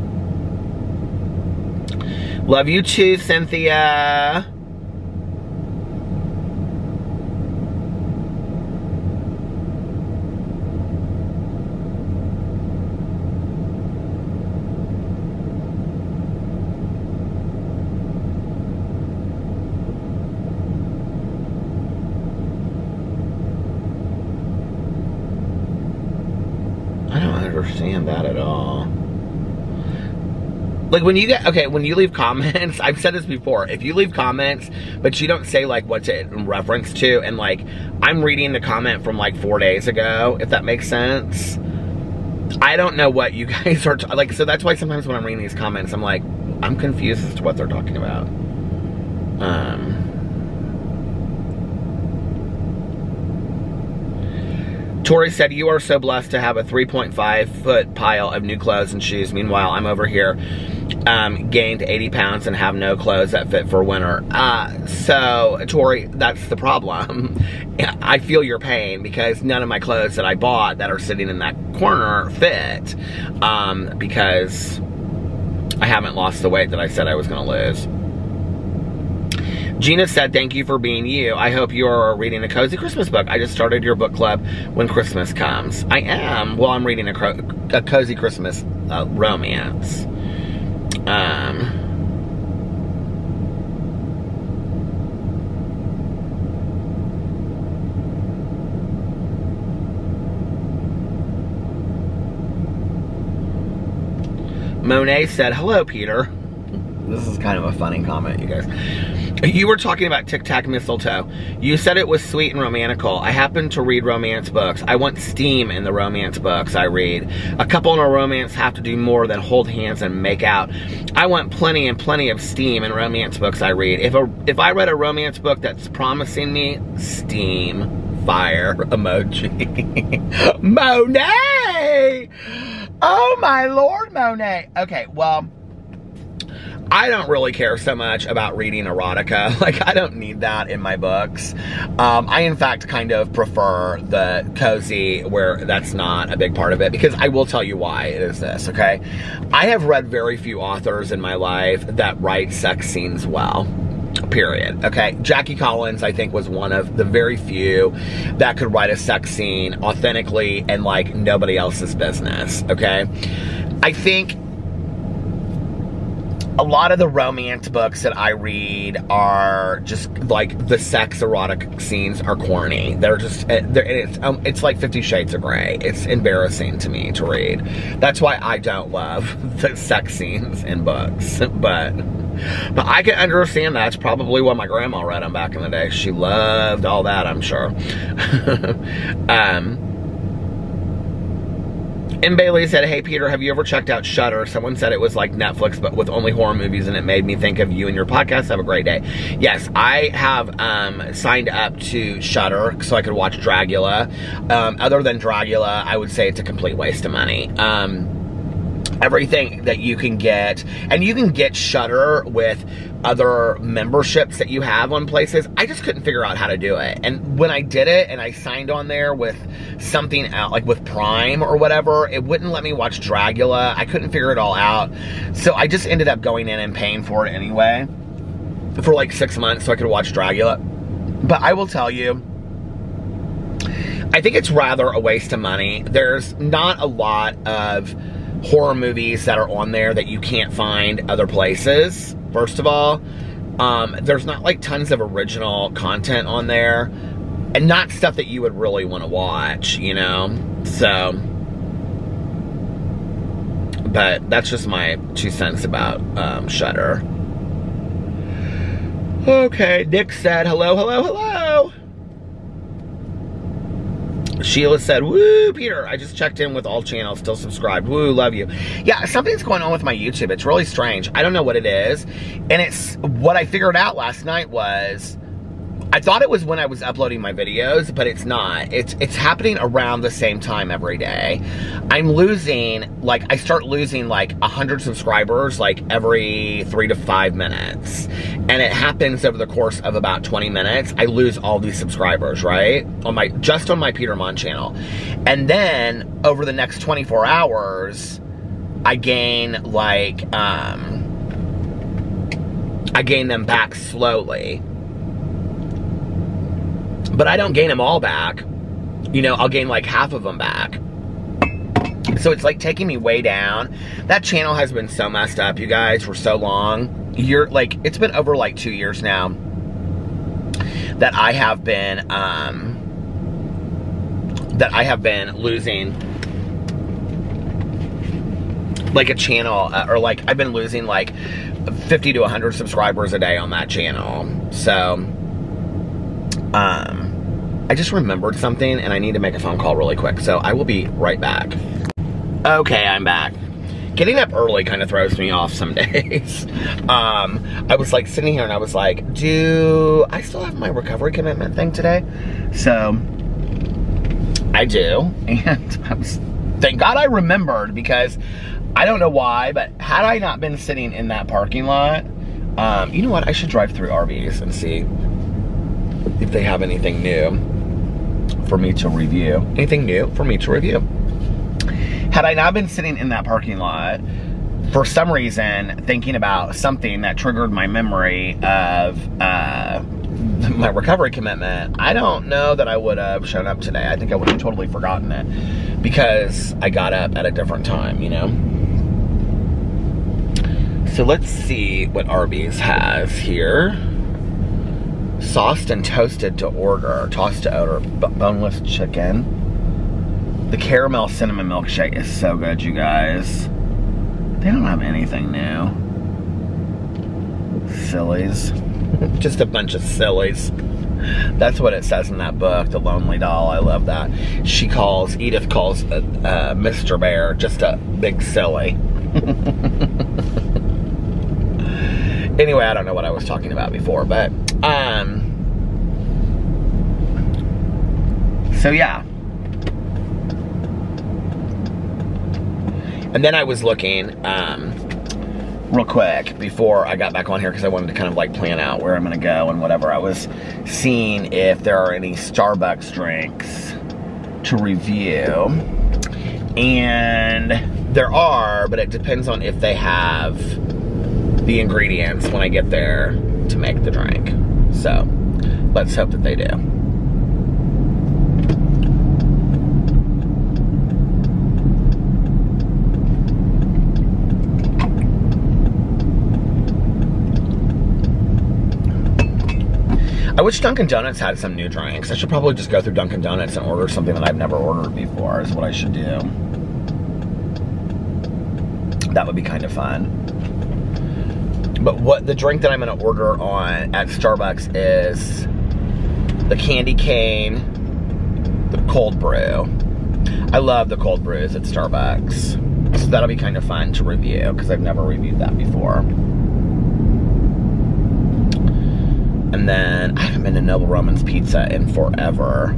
Love you too, Cynthia. Understand that at all. Like, when you get, okay, when you leave comments, I've said this before, if you leave comments, but you don't say, like, what's it in reference to, and, like, I'm reading the comment from, like, 4 days ago, if that makes sense. I don't know what you guys are, like, so that's why sometimes when I'm reading these comments, I'm like, I'm confused as to what they're talking about. Tori said, you are so blessed to have a 3.5-foot pile of new clothes and shoes. Meanwhile, I'm over here, gained 80 pounds and have no clothes that fit for winter. So, Tori, that's the problem. I feel your pain because none of my clothes that I bought that are sitting in that corner fit, because I haven't lost the weight that I said I was going to lose. Gina said, thank you for being you. I hope you are reading a cozy Christmas book. I just started your book club when Christmas comes. I am. Well, I'm reading a cozy Christmas romance. Monet said, hello, Peter. This is kind of a funny comment, you guys. You were talking about Tic Tac Mistletoe. You said it was sweet and romantical. I happen to read romance books. I want steam in the romance books I read. A couple in a romance have to do more than hold hands and make out. I want plenty and plenty of steam in romance books I read. If I read a romance book that's promising me steam, fire emoji. Monet! Oh my Lord, Monet. Okay, well, I don't really care so much about reading erotica. Like, I don't need that in my books. I, in fact, kind of prefer the cozy where that's not a big part of it, because I will tell you why it is this, okay? I have read very few authors in my life that write sex scenes well. Period. Okay? Jackie Collins, I think, was one of the very few that could write a sex scene authentically and like nobody else's business. Okay? I think a lot of the romance books that I read are just like the sex erotic scenes are corny. They're just, it's like 50 Shades of Grey. It's embarrassing to me to read. That's why I don't love the sex scenes in books. But I can understand that's probably what my grandma read them back in the day. She loved all that, I'm sure. And Bailey said, hey Peter, have you ever checked out Shudder? Someone said it was like Netflix, but with only horror movies, and it made me think of you and your podcast. Have a great day. Yes, I have signed up to Shudder so I could watch Dragula. Other than Dragula, I would say it's a complete waste of money. Everything that you can get, and you can get Shudder with other memberships that you have on places. I just couldn't figure out how to do it. And when I did it and I signed on there with something out, like with Prime or whatever, it wouldn't let me watch Dragula. I couldn't figure it all out. So I just ended up going in and paying for it anyway for like 6 months so I could watch Dragula. But I will tell you, I think it's rather a waste of money. There's not a lot of horror movies that are on there that you can't find other places. First of all, there's not like tons of original content on there, and not stuff that you would really want to watch, you know? So, but that's just my 2 cents about Shudder. Okay, Nick said, hello, hello, hello. Sheila said, woo, Peter, I just checked in with all channels, still subscribed. Woo, love you. Yeah, something's going on with my YouTube. It's really strange. I don't know what it is. And it's, what I figured out last night was, I thought it was when I was uploading my videos, but it's not. It's happening around the same time every day. I'm losing, like, I start losing like 100 subscribers like every 3 to 5 minutes. And it happens over the course of about 20 minutes. I lose all these subscribers, right? Just on my Peter Monn channel. And then over the next 24 hours, I gain like, I gain them back slowly. But I don't gain them all back. You know, I'll gain like half of them back. So it's like taking me way down. That channel has been so messed up, you guys, for so long. It's been over like 2 years now that I have been losing like a channel, or like I've been losing like 50 to 100 subscribers a day on that channel. So I just remembered something and I need to make a phone call really quick, so I will be right back. Okay, I'm back. getting up early kind of throws me off some days. I was like sitting here and I was like, do I still have my recovery commitment thing today? So I do, and thank God I remembered, because I don't know why, but had I not been sitting in that parking lot, you know what, I should drive through Arby's and see if they have anything new for me to review. Anything new for me to review. Had I not been sitting in that parking lot, for some reason, thinking about something that triggered my memory of my recovery commitment, I don't know that I would have shown up today. I think I would have totally forgotten it, because I got up at a different time, you know? So let's see what Arby's has here. Sauced and toasted to order. Tossed to order. Boneless chicken. The caramel cinnamon milkshake is so good, you guys. They don't have anything new. Sillies. Just a bunch of sillies. That's what it says in that book, The Lonely Doll. I love that. Edith calls Mr. Bear just a big silly. Anyway, I don't know what I was talking about before, but, so yeah. And then I was looking, real quick before I got back on here, because I wanted to kind of like plan out where I'm gonna go and whatever. I was seeing if there are any Starbucks drinks to review. And there are, but it depends on if they have the ingredients when I get there to make the drink. So let's hope that they do. I wish Dunkin' Donuts had some new drinks. I should probably just go through Dunkin' Donuts and order something that I've never ordered before, is what I should do. That would be kind of fun. But what the drink that I'm gonna order on at Starbucks is the candy cane, the cold brew. I love the cold brews at Starbucks. So that'll be kind of fun to review, because I've never reviewed that before. And then I haven't been to Noble Roman's Pizza in forever.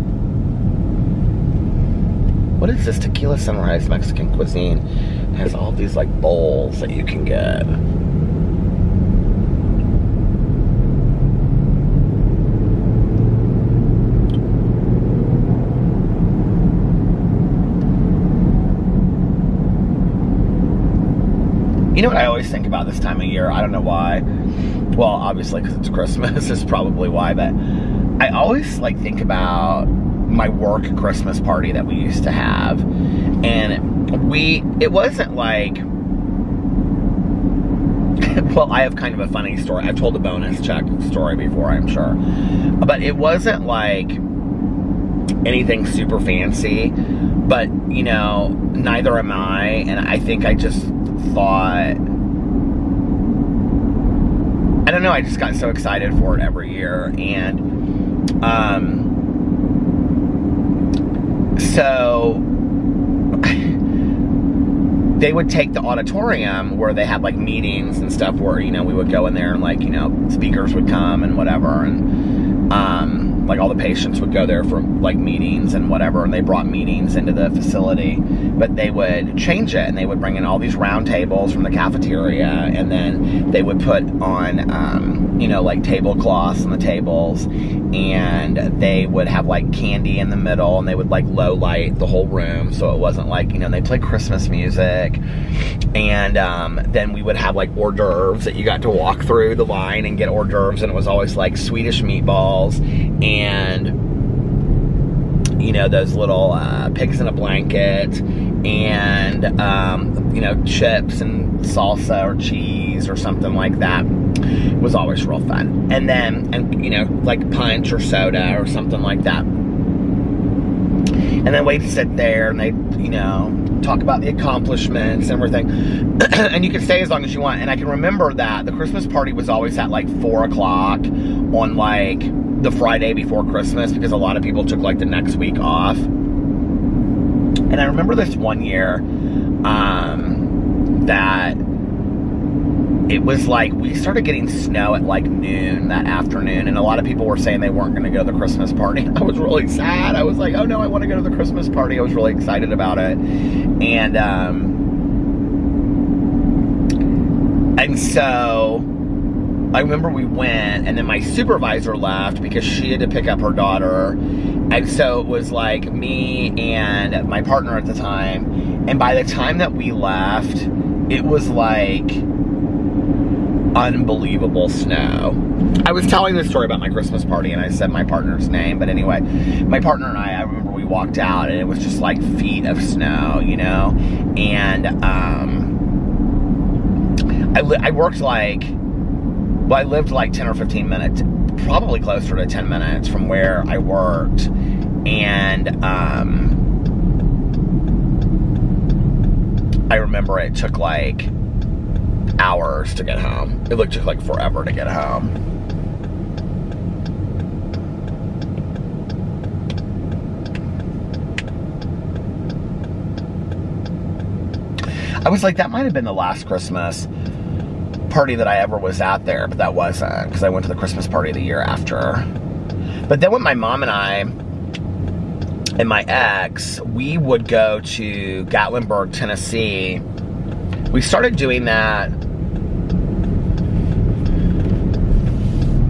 What is this? Tequila Sunrise Mexican Cuisine. It has all these like bowls that you can get. You know what I always think about this time of year? I don't know why. Well, obviously because it's Christmas is probably why, but I always like think about my work Christmas party that we used to have. And it wasn't like, well, I have kind of a funny story. I've told a bonus check story before, I'm sure. But it wasn't like anything super fancy, but you know, neither am I. And I think I just thought, I don't know, I just got so excited for it every year. And so they would take the auditorium where they had like meetings and stuff, where, you know, we would go in there and like, you know, speakers would come and whatever, and like all the patients would go there for like meetings and whatever, and they brought meetings into the facility, but they would change it and they would bring in all these round tables from the cafeteria, and then they would put on, you know, like tablecloths on the tables, and they would have like candy in the middle, and they would like low light the whole room, so it wasn't like, you know, they played Christmas music. And then we would have like hors d'oeuvres that you got to walk through the line and get hors d'oeuvres, and it was always like Swedish meatballs and, you know, those little pigs in a blanket, and you know, chips and salsa or cheese or something like that. It was always real fun. And then, and you know, like punch or soda or something like that. And then we'd sit there and they'd, you know, talk about the accomplishments and everything. And you could stay as long as you want. And I can remember that the Christmas party was always at like 4 o'clock on like the Friday before Christmas, because a lot of people took like the next week off. And I remember this one year, that it was like, we started getting snow at like noon that afternoon, and a lot of people were saying they weren't going to go to the Christmas party. I was really sad. I was like, oh no, I want to go to the Christmas party. I was really excited about it. And so I remember we went, and then my supervisor left because she had to pick up her daughter. And so it was like me and my partner at the time. And by the time that we left, it was like unbelievable snow. I was telling this story about my Christmas party, and I said my partner's name, but anyway, my partner and I remember we walked out, and it was just like feet of snow, you know. And I worked like, well, I lived like 10 or 15 minutes, probably closer to 10 minutes from where I worked. And I remember it took like hours to get home. It took like forever to get home. I was like, that might have been the last Christmas party that I ever was at there, but that wasn't, because I went to the Christmas party the year after. But then when my mom and I and my ex, we would go to Gatlinburg, Tennessee. We started doing that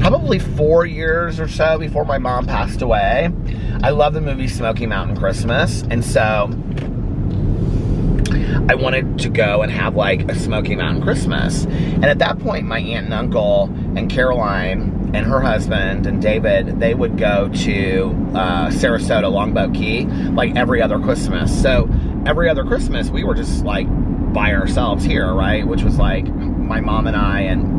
probably 4 years or so before my mom passed away. I love the movie Smoky Mountain Christmas, and so I wanted to go and have like a Smoky Mountain Christmas. And at that point, my aunt and uncle and Caroline and her husband and David, they would go to Sarasota, Longboat Key, like every other Christmas. So every other Christmas, we were just like by ourselves here, right? Which was like my mom and I and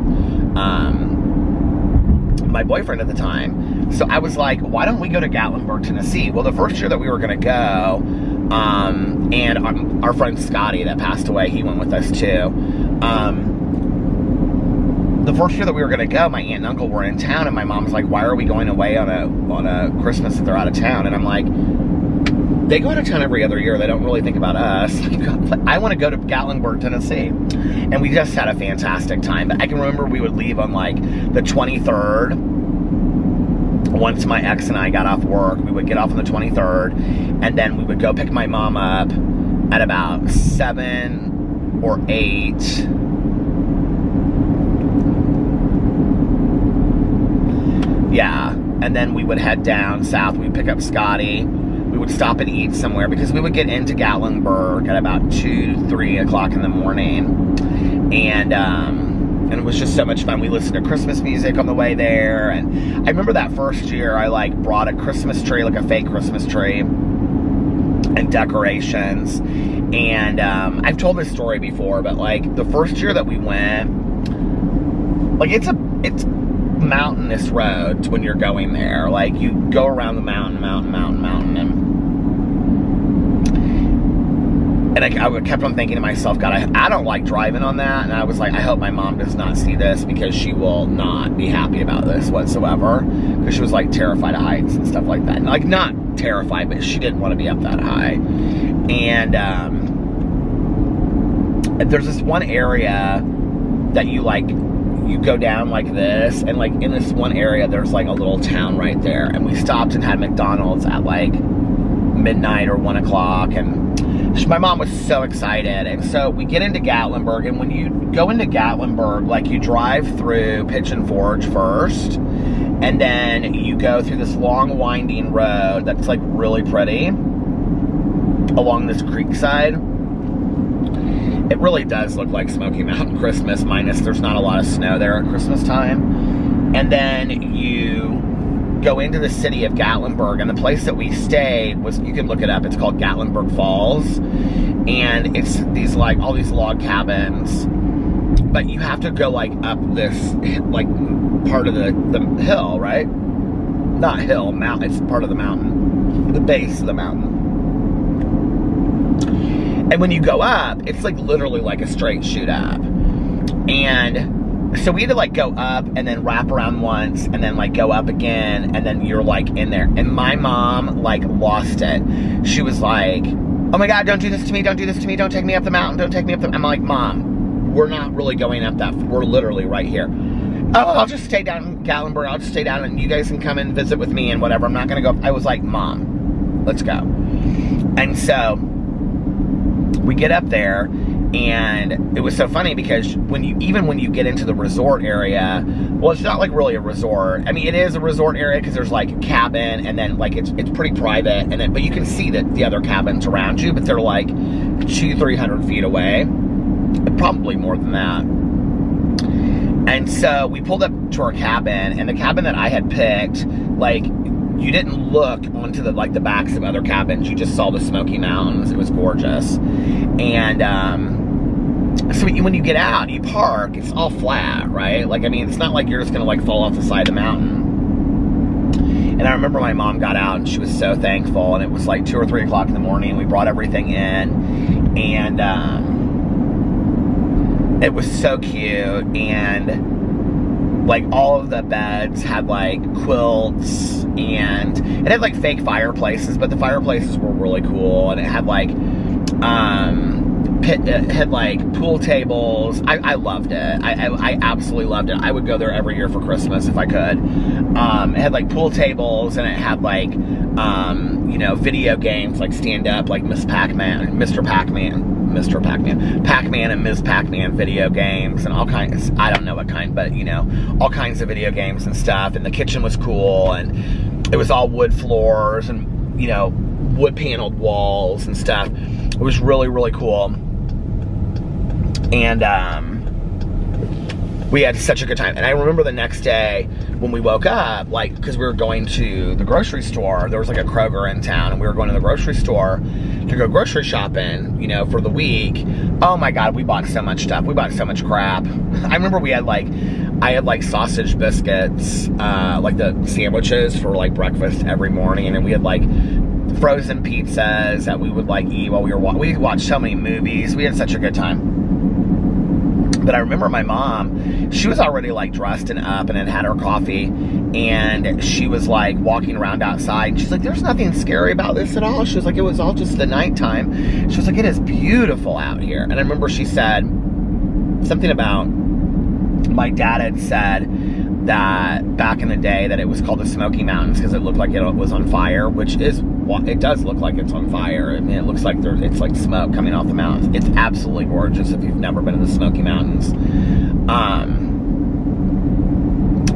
my boyfriend at the time. So I was like, why don't we go to Gatlinburg, Tennessee? Well, the first year that we were going to go, and our friend Scotty that passed away, he went with us too. The first year that we were going to go, my aunt and uncle were in town, and my mom was like, why are we going away on a Christmas if they're out of town? And I'm like, they go out of town every other year. They don't really think about us. I want to go to Gatlinburg, Tennessee. And we just had a fantastic time. But I can remember we would leave on like the 23rd. Once my ex and I got off work, we would get off on the 23rd, and then we would go pick my mom up at about 7 or 8. Yeah, and then we would head down south. We'd pick up Scotty. We would stop and eat somewhere because we would get into Gatlinburg at about 2, 3 o'clock in the morning. And it was just so much fun. We listened to Christmas music on the way there. And I remember that first year I like brought a Christmas tree, like a fake Christmas tree, and decorations. And I've told this story before, but like the first year that we went, like it's mountainous roads when you're going there. Like you go around the mountain, and I kept on thinking to myself, God, I don't like driving on that. And I was like, I hope my mom does not see this, because she will not be happy about this whatsoever. Because she was like terrified of heights and stuff like that. And, like, not terrified, but she didn't want to be up that high. And there's this one area that you go down like this, and like in this one area there's like a little town right there, and we stopped and had McDonald's at like midnight or 1 o'clock, and my mom was so excited. And so we get into Gatlinburg, and when you go into Gatlinburg, like you drive through Pigeon Forge first, and then you go through this long winding road that's like really pretty along this creek side. It really does look like Smoky Mountain Christmas, minus there's not a lot of snow there at Christmas time. And then you go into the city of Gatlinburg, and the place that we stayed was, you can look it up, it's called Gatlinburg Falls. And it's these like, all these log cabins, but you have to go like up this like part of the hill, right? Not hill, mountain, it's part of the mountain, the base of the mountain. And when you go up, it's like literally like a straight shoot up. And so we had to like go up and then wrap around once and then like go up again, and then you're like in there. And my mom like lost it. She was like, oh my God, don't do this to me, don't do this to me, don't take me up the mountain, don't take me up the... I'm like, Mom, we're not really going up that, we're literally right here. Oh, I'll just stay down in Gatlinburg, I'll just stay down and you guys can come and visit with me and whatever, I'm not gonna go. I was like, Mom, let's go. And so, we get up there, and it was so funny because even when you get into the resort area, well, it's not like really a resort. I mean, it is a resort area because there's like a cabin, and then like it's pretty private, and then but you can see that the other cabins around you, but they're like 200-300 feet away, probably more than that. And so we pulled up to our cabin, and the cabin that I had picked, like, you didn't look onto the like the backs of other cabins. You just saw the Smoky Mountains. It was gorgeous. And so when you get out, you park, it's all flat, right? Like, I mean, it's not like you're just gonna like fall off the side of the mountain. And I remember my mom got out and she was so thankful, and it was like 2 or 3 o'clock in the morning, and we brought everything in, and it was so cute, and like all of the beds had like quilts, and it had like fake fireplaces, but the fireplaces were really cool, and it had like it had like pool tables. I loved it. I absolutely loved it. I would go there every year for Christmas if I could. It had like pool tables, and it had like you know, video games like stand up, like Pac-Man and Ms. Pac-Man video games, and all kinds, I don't know what kind, but you know, all kinds of video games and stuff. And the kitchen was cool, and it was all wood floors, and you know, wood paneled walls and stuff. It was really, really cool. And we had such a good time. And I remember the next day when we woke up, like, because we were going to the grocery store. There was like a Kroger in town, and we were going to the grocery store to go grocery shopping, you know, for the week. Oh my God, we bought so much stuff. We bought so much crap. I remember we had like, I had like sausage biscuits, like the sandwiches for like breakfast every morning. And then we had like frozen pizzas that we would like eat while we watched so many movies. We had such a good time. But I remember my mom, she was already like dressed and up and had her coffee, and she was like walking around outside, and she's like, there's nothing scary about this at all. She was like, it was all just the nighttime. She was like, it is beautiful out here. And I remember she said something about, my dad had said that back in the day that it was called the Smoky Mountains because it looked like it was on fire, which is, it does look like it's on fire. I mean, it looks like it's like smoke coming off the mountains. It's absolutely gorgeous if you've never been in the Smoky Mountains.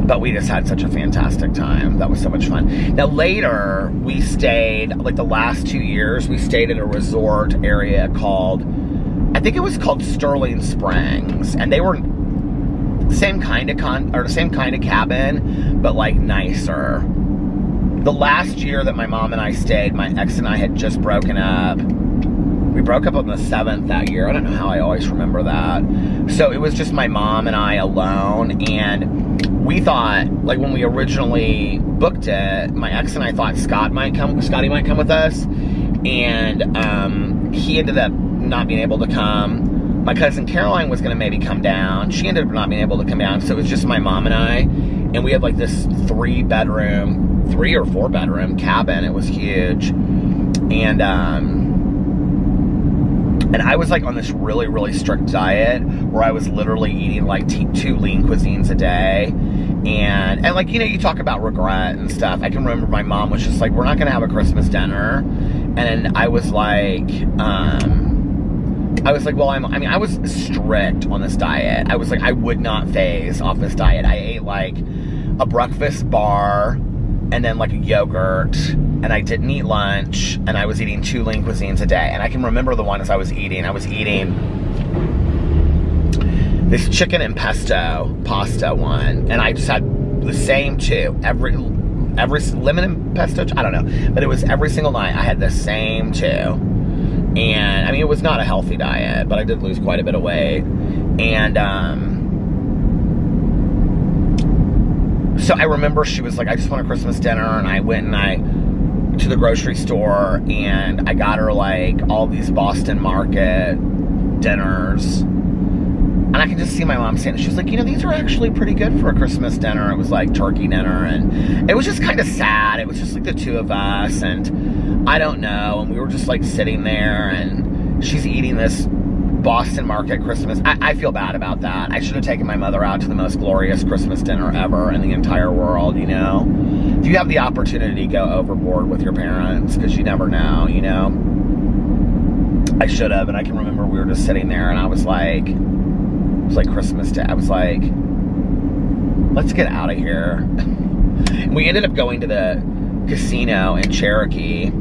But we just had such a fantastic time. That was so much fun. Now later, we stayed, like the last 2 years, we stayed in a resort area called, I think it was called Sterling Springs, and they were same kind of cabin, but like nicer. The last year that my mom and I stayed, my ex and I had just broken up. We broke up on the 7th that year. I don't know how I always remember that. So it was just my mom and I alone, and we thought, like when we originally booked it, my ex and I thought Scotty might come with us, and he ended up not being able to come. My cousin Caroline was gonna maybe come down. She ended up not being able to come down, so it was just my mom and I, and we had like this 3 or 4 bedroom cabin. It was huge, and I was like on this really, really strict diet where I was literally eating like 2 lean cuisines a day, and like, you know, you talk about regret and stuff. I can remember my mom was just like, we're not gonna have a Christmas dinner, and I was like, well, I was strict on this diet. I was like, I would not phase off this diet. I ate like a breakfast bar and then like a yogurt, and I didn't eat lunch, and I was eating 2 lean cuisines a day. And I can remember the ones I was eating this chicken and pesto pasta one, and I just had the same 2 every lemon and pesto, I don't know, but it was every single night I had the same 2. And I mean, it was not a healthy diet, but I did lose quite a bit of weight. And so I remember she was like, I just want a Christmas dinner, and I went to the grocery store, and I got her like all these Boston Market dinners. And I can just see my mom saying, she was like, you know, these are actually pretty good for a Christmas dinner. It was like turkey dinner, and it was just kind of sad. It was just like the 2 of us, and I don't know. And we were just like sitting there, and she's eating this Boston Market Christmas. I feel bad about that. I should have taken my mother out to the most glorious Christmas dinner ever in the entire world, you know? If you have the opportunity, go overboard with your parents, because you never know, you know? I should have, and I can remember we were just sitting there, and I was like, it was like Christmas Day. I was like, let's get out of here. And we ended up going to the casino in Cherokee.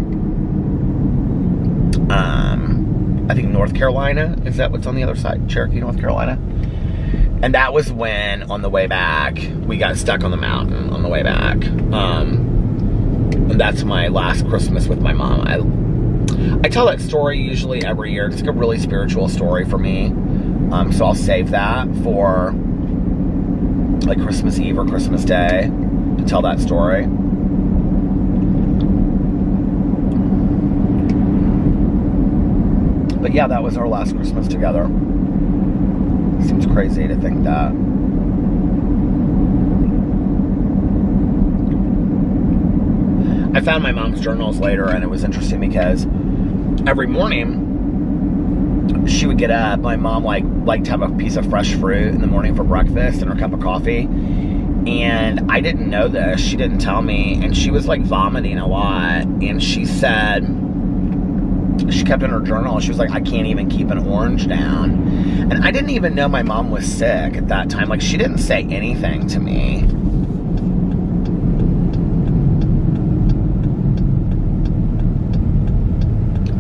I think North Carolina, is that what's on the other side? Cherokee, North Carolina. And that was when, on the way back, we got stuck on the mountain on the way back. And that's my last Christmas with my mom. I tell that story usually every year. It's like a really spiritual story for me. So I'll save that for like Christmas Eve or Christmas Day to tell that story. But yeah, that was our last Christmas together. Seems crazy to think that. I found my mom's journals later, and it was interesting because every morning she would get up. My mom liked to have a piece of fresh fruit in the morning for breakfast and her cup of coffee. And I didn't know this. She didn't tell me. And she was like vomiting a lot. And she said, she kept in her journal, she was like, I can't even keep an orange down. And I didn't even know my mom was sick at that time. Like, she didn't say anything to me.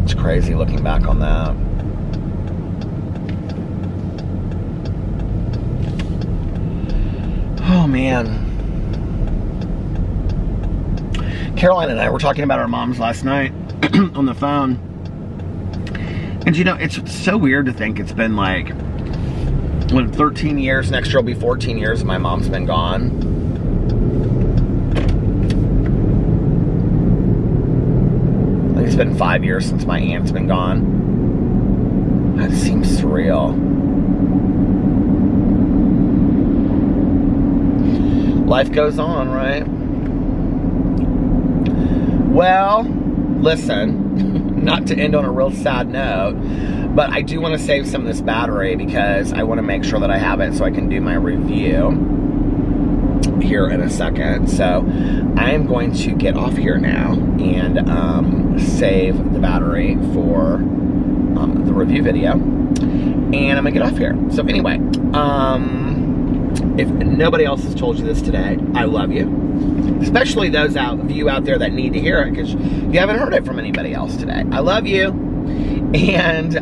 It's crazy looking back on that. Oh, man. Caroline and I were talking about our moms last night on the phone. And you know, it's so weird to think it's been like, when 13 years, next year will be 14 years and my mom's been gone. I think it's been 5 years since my aunt's been gone. That seems surreal. Life goes on, right? Well, listen, not to end on a real sad note, but I do want to save some of this battery because I want to make sure that I have it so I can do my review here in a second. So I am going to get off here now and save the battery for the review video. And I'm going to get off here. So anyway, if nobody else has told you this today, I love you. Especially those of you out there that need to hear it because you haven't heard it from anybody else today. I love you. And,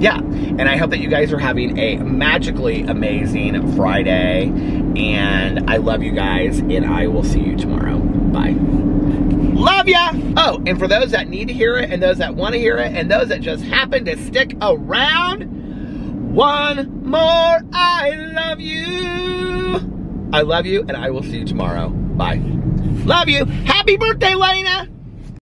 yeah. And I hope that you guys are having a magically amazing Friday. And I love you guys. And I will see you tomorrow. Bye. Love ya! Oh, and for those that need to hear it, and those that want to hear it, and those that just happen to stick around, one more I love you. I love you, and I will see you tomorrow. Bye. Love you. Happy birthday, Lena!